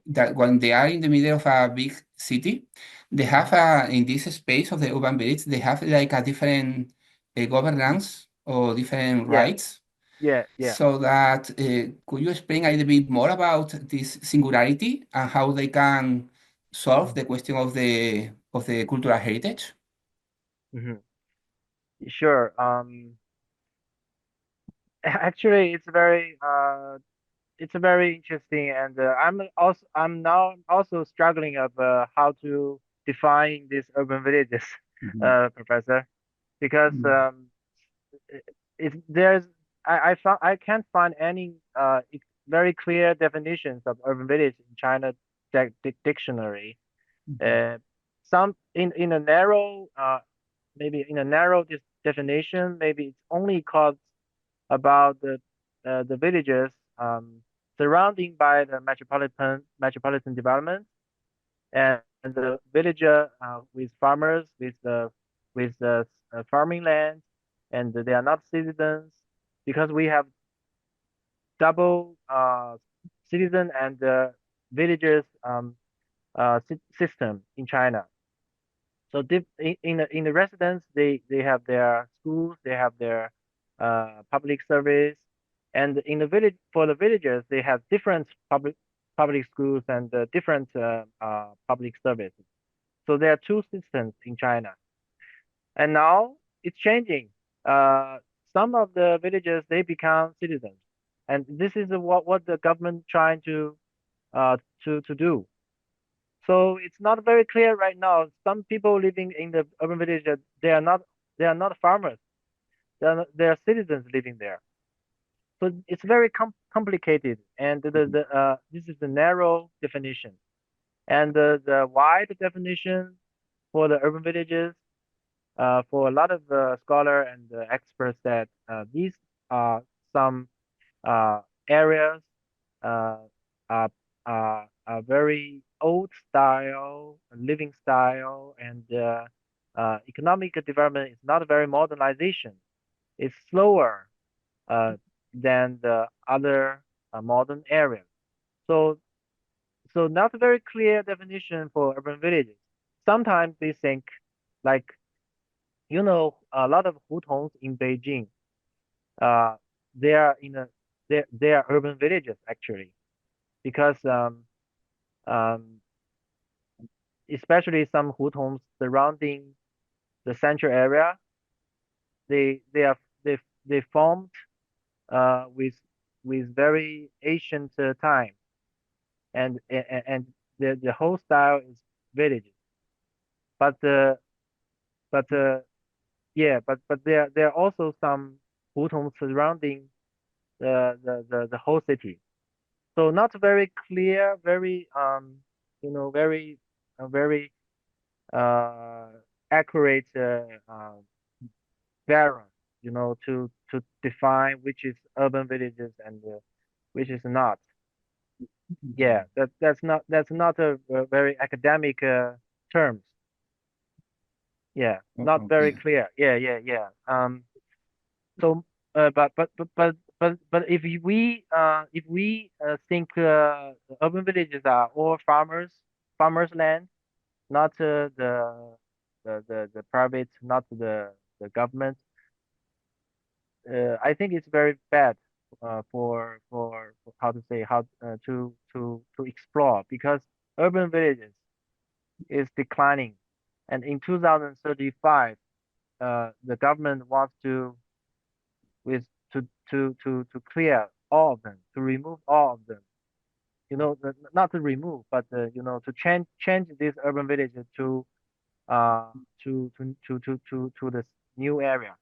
that when they are in the middle of a big city, they Mm-hmm. have in this space of the urban village, they have like a different governance or different Yeah, rights. yeah, yeah. So that could you explain a little bit more about this singularity and how they can solve Mm-hmm. the question of the cultural heritage? Mm-hmm. Sure. Actually, it's very interesting, and I'm now also struggling of how to define these urban villages, Mhm. Professor, because Mhm. it, there's I can't find any very clear definitions of urban village in China dictionary. Mhm. Uh, some in a narrow maybe in a narrow definition, maybe it's only called about the villages surrounding by the metropolitan development and the villager with farmers with the farming land, and they are not citizens because we have double citizen and villagers system in China. So in the residence, they have their schools, they have their public service, and in the village for the villagers, they have different public schools and different public services. So there are two systems in China, and now it's changing. Uh, some of the villagers they become citizens, and this is what the government trying uh, to do. So it's not very clear right now. Some people living in the urban village, they are not farmers. They are citizens living there. So it's very complicated, and this is the narrow definition, and the wide definition for the urban villages. For a lot of scholar and experts, that these are some uh, areas uh, are, are very old style, living style, and economic development is not very modernization. It's slower uh, than the other modern areas. So, so not a very clear definition for urban villages. Sometimes they think, like, a lot of hutongs in Beijing, uh, they are in a they are urban villages actually, because um, especially some hutongs surrounding the central area, they are they formed with with very ancient time, and the whole style is villages. But yeah, but there are also some hutong surrounding the whole city. So not very clear, very very accurate variant, to define which is urban villages and which is not. Yeah, that's not a very academic terms. Yeah, not very Okay. clear. Yeah. So, but if we think urban villages are all farmers land, not the private, not the government. I think it's very bad for how to say to explore, because urban villages is declining, and in 2035, the government wants to with to clear all of them, to remove all of them. Not to remove, but to change these urban villages to this new area.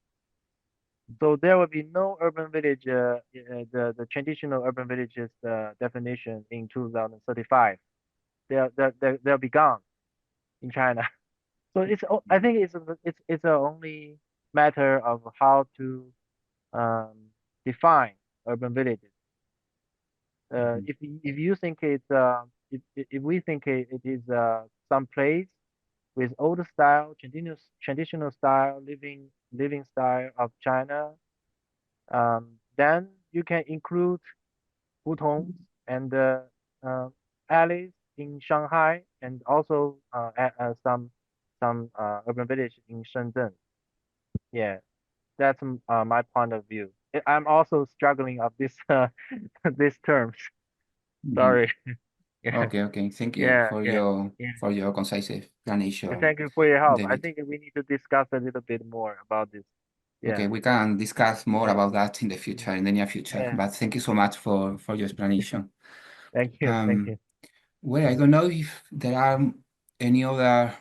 So there will be no urban village, the traditional urban villages definition in 2035. They'll be gone in China. So I think it's a only matter of how to define urban villages. If you think it's if we think it is some place with old style, traditional style, living style of China, then you can include hutongs and alleys in Shanghai, and also some urban village in Shenzhen. Yeah, that's my point of view. I'm also struggling of this these terms. Sorry. Yeah, Okay. Thank you yeah, yeah, yeah. for your concise explanation, Thank you for your help. I David. think we need to discuss a little bit more about this. Yeah, Okay, we can discuss more yeah, about that in the future, in the near future. yeah. But thank you so much for your explanation. Thank you, thank you. Well, I don't know if there are any other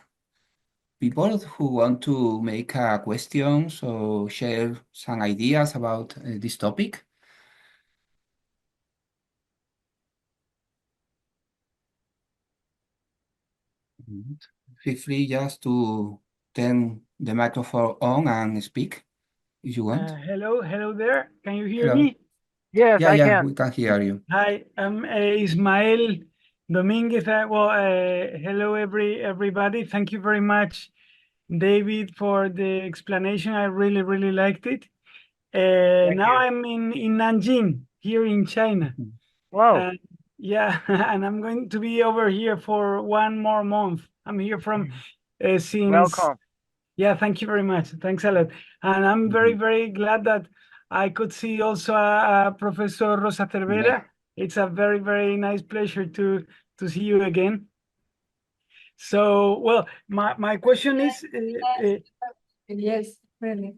people who want to make questions or share some ideas about this topic. Feel free just to turn the microphone on and speak if you want. Hello there. Can you hear Hello. me? Yes, I Yeah, can. we can hear you. Hi, I'm Ismael Dominguez. Hello everybody. Thank you very much, David, for the explanation. I really liked it. Thank Now you. I'm in Nanjing, here in China. Wow. Yeah, and I'm going to be over here for 1 more month. I'm here from since. Welcome. Yeah, thank you very much. Thanks a lot. And I'm very glad that I could see also Professor Rosa Cervera. Yeah. It's a very nice pleasure to see you again. So, well, my question is... Yes, really.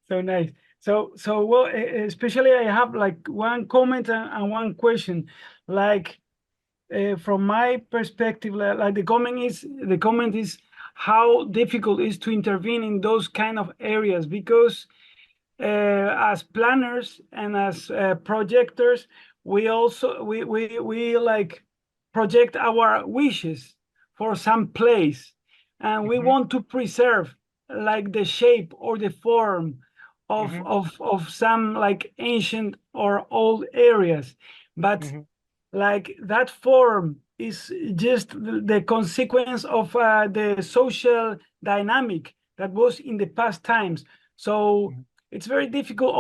So nice. So well, especially I have like one comment and one question. Like, from my perspective, like the comment is how difficult it is to intervene in those kind of areas, because as planners and as projectors, we also we like project our wishes for some place, and we want to preserve like the shape or the form of some like ancient or old areas, but like that form is just the consequence of the social dynamic that was in the past times. So it's very difficult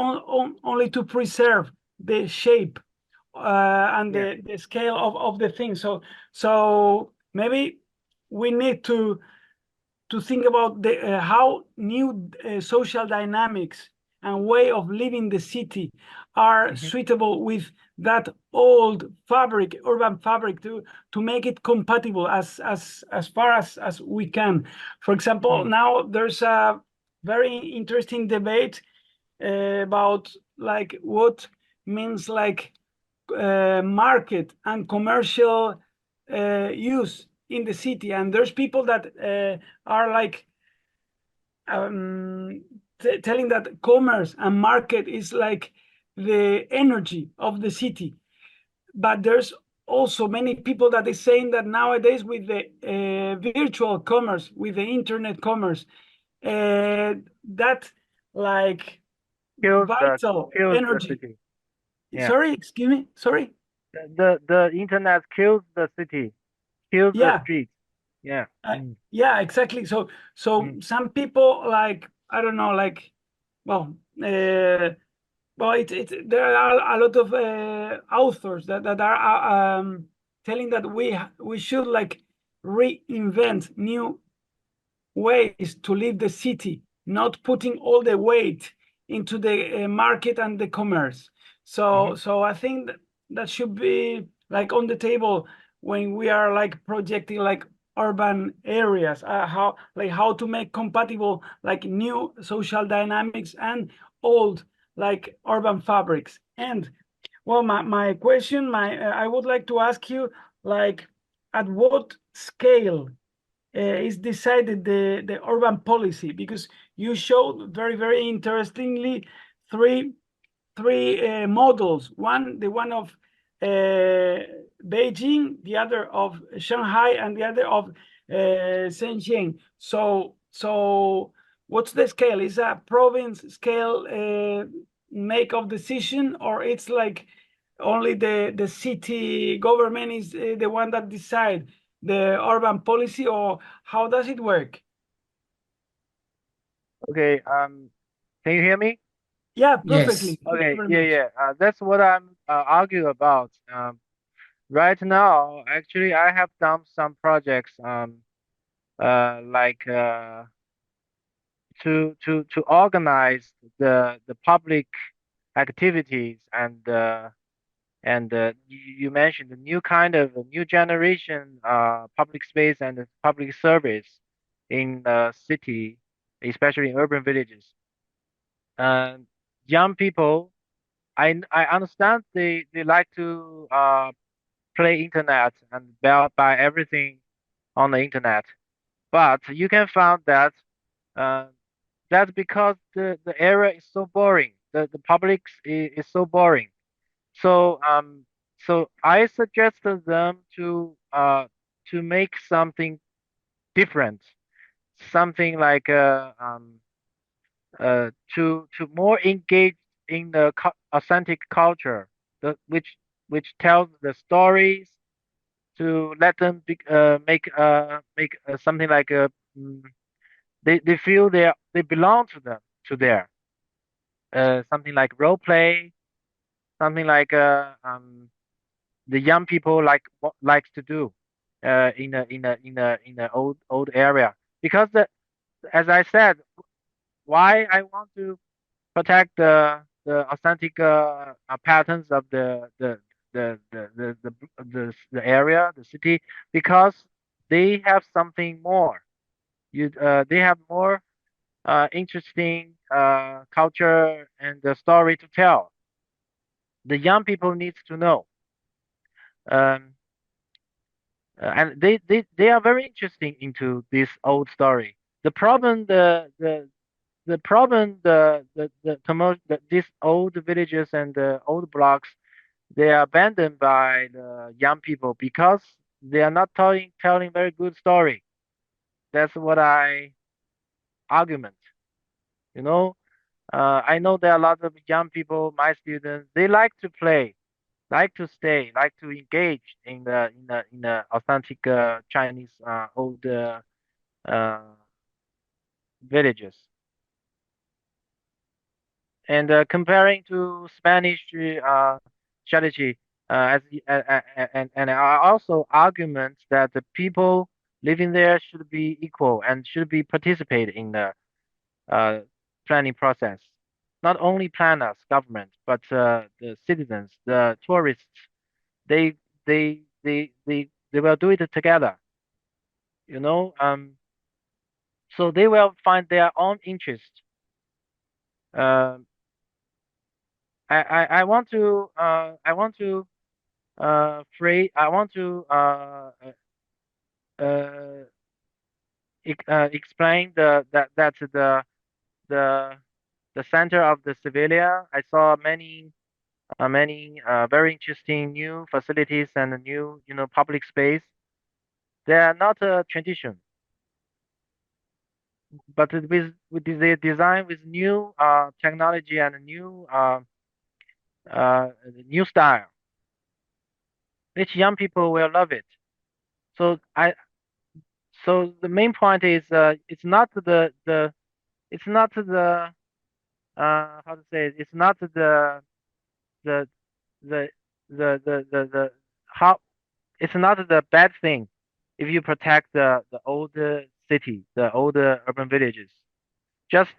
only to preserve the shape and the scale of the thing. So maybe we need to think about the how new social dynamics and way of living the city are suitable with that old fabric, urban fabric, to make it compatible as far as we can. For example, now there's a very interesting debate about like what means like market and commercial use in the city, and there's people that are like telling that commerce and market is like the energy of the city. But there's also many people that is saying that nowadays with the virtual commerce, with the internet commerce, that like Kills vital the energy. city. Yeah. Sorry, excuse me. Sorry. The internet kills the city, kills the Yeah. streets. Yeah. Yeah, exactly. So some people like, I don't know, like, well, well, there are a lot of authors that are telling that we should like reinvent new ways to live the city, not putting all the weight into the market and the commerce. So I think that should be like on the table when we are like projecting like urban areas, how to make compatible like new social dynamics and old like urban fabrics. And well, my question, I would like to ask you, like, at what scale is decided the urban policy? Because you showed very interestingly three models. The one of Beijing, the other of Shanghai, and the other of Shenzhen. So what's the scale? Is a province scale make of decision, or it's like only the city government is the one that decide the urban policy, or how does it work? Okay. Can you hear me? Yeah, Yes. perfectly. Okay. Thank you very much. Yeah. That's what I'm argue about. Right now, actually, I have done some projects. Like to organize the public activities, and you mentioned the new kind of a new generation public space and public service in the city, especially in urban villages. And young people, I understand they like to play internet and buy everything on the internet, but you can find that uh, that's because the area is so boring. The public is so boring. So so I suggested them to make something different, something like to more engage in the authentic culture, which tells the stories, to let them make something like they feel they belong to them, to there, something like role play, something like the young people likes to do in a old area. Because as I said, why I want to protect the authentic patterns of the area, the city, because they have something more. They have more interesting culture and the story to tell. The young people needs to know. Um, and they are very interesting into this old story. The problem, the problem, these old villages and the old blocks, they are abandoned by the young people because they are not telling very good story. That's what I argument. You know, I know there are a lot of young people, my students, they like to play, like to stay, like to engage in the authentic Chinese old uh, villages. And comparing to Spanish strategy, and I also argument that the people living there should be equal and should be participate in the uh, planning process. Not only planners, government, but the citizens, the tourists. They they will do it together. You know, so they will find their own interest. Um, I want to explain that's the the center of the Sevilla. I saw many very interesting new facilities and new public space. They are not a tradition, but with the design with new technology and a new style, which young people will love it. So the main point is it's not it's not the how to say it, it's not the the the how it's not the bad thing if you protect the old city, the old urban villages. Just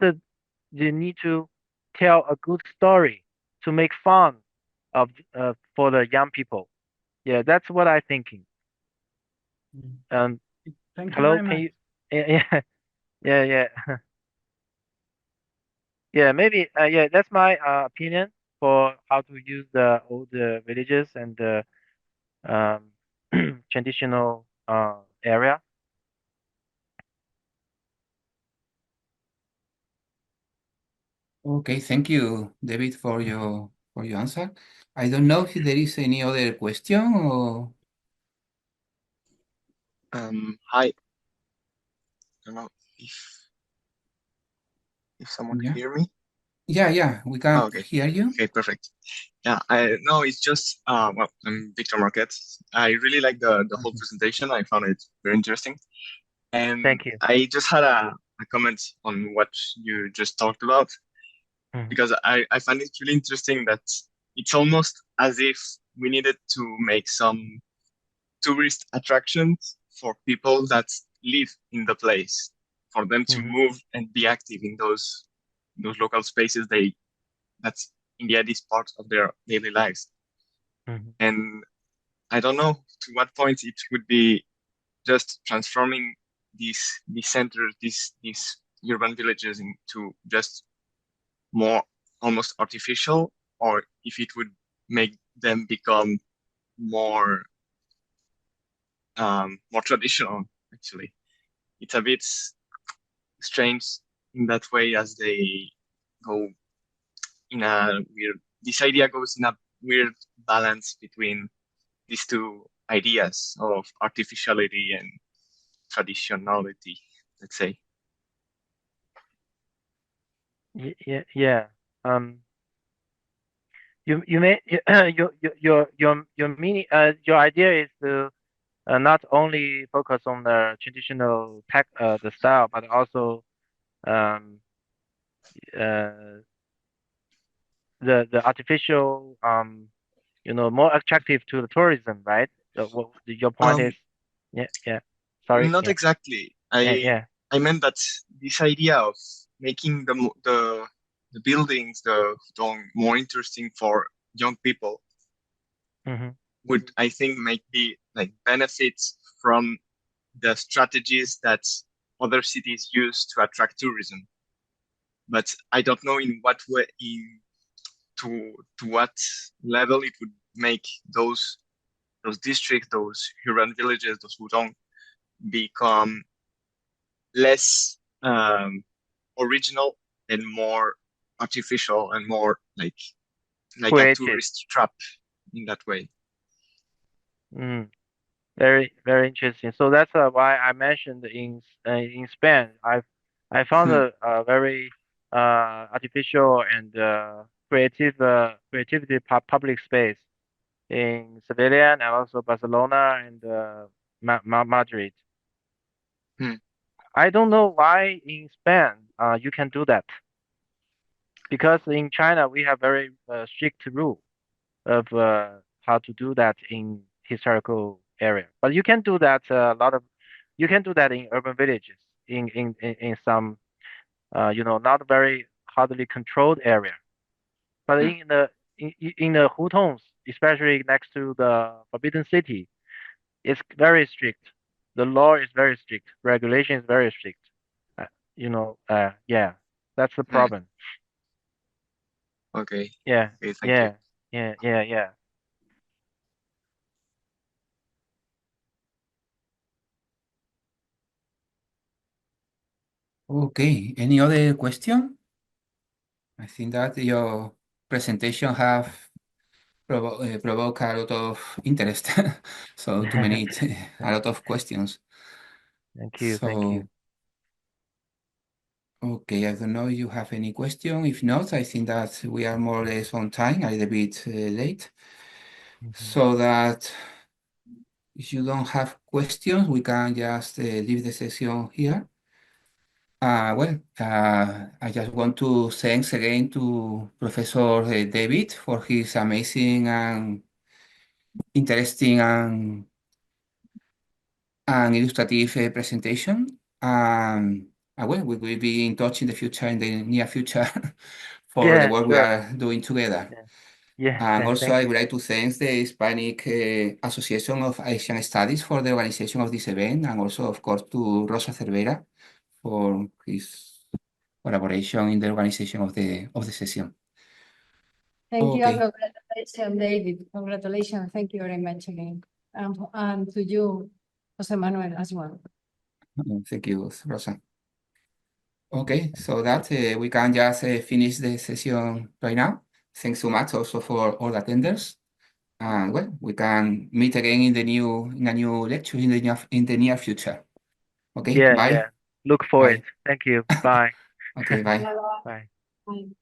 you need to tell a good story to make fun of for the young people. Yeah, that's what I'm thinking. Um, Thank you hello, very can much. you? Yeah, yeah. Yeah, maybe. Yeah, that's my opinion for how to use the old villages and the um, traditional area. Okay, thank you, David, for your answer. I don't know if there is any other question or Hi. I don't know if someone can yeah. hear me. Yeah, we can Oh, okay. hear you. Okay, perfect. Yeah, I no, it's just well, I'm Victor Marquette. I really like the whole presentation. I found it very interesting. And Thank you. I just had a comment on what you just talked about Mhm. because I find it really interesting that it's almost as if we needed to make some tourist attractions for people that live in the place, for them to Mhm. move and be active in those local spaces that's in the end is part of their daily lives. Mhm. And I don't know to what point it would be just transforming these centers, these urban villages into just more almost artificial, or if it would make them become more more traditional. Actually, it's a bit strange in that way as they go in a weird. This idea goes in a weird balance between these two ideas of artificiality and traditionality, let's say. Yeah. Um, you may your meaning your idea is to not only focus on the traditional tech the style, but also um uh the artificial more attractive to the tourism, right? Your point is Um, yeah. Sorry, Not yeah. exactly. Yeah. I meant that this idea of making the buildings, the dome more interesting for young people Mhm. would, I think, make the like benefits from the strategies that other cities use to attract tourism. But I don't know in what way, to what level it would make those districts, those urban villages, those hudong become less original and more artificial and more like a Creative. tourist trap in that way. Mm. Very interesting. So that's why I mentioned in Spain, I found Hmm. a very artificial and creativity public space in Sevilla and also Barcelona and Madrid. Hmm. I don't know why in Spain you can do that because in China we have very strict rule of how to do that in historical area. But you can do that you can do that in urban villages in some not very hardly controlled area. But Hmm. in the hutongs, especially next to the forbidden city, it's very strict. The law is very strict. Regulation is very strict. Uh, yeah, that's the Hmm. problem. Okay. Yeah, Okay, thank you. yeah. Okay, any other question? I think that your presentation have provoked a lot of interest. So too many, a lot of questions. Thank you. Okay, I don't know if you have any question. If not, I think that we are more or less on time, a little bit late. So that if you don't have questions, we can just leave the session here. I just want to thanks again to Professor David for his amazing and interesting and illustrative presentation. We will be in touch in the future, in the near future, for the Yeah, work we sure. are doing together. Yeah, And also, thank I you. would like to thank the Hispanic Association of Asian Studies for the organization of this event, and also, of course, to Rosa Cervera for his collaboration in the organization of the session. Thank you and Okay. congratulations, David. Congratulations. Thank you very much again. And to you, Jose Manuel, as well. Thank you, Rosa. Okay, so that we can just finish the session right now. Thanks so much also for all the attenders. And we can meet again in a new lecture in the near future. Okay, bye. Yeah. Look for Bye. it. Thank you. Bye. Okay, bye. Bye. Bye.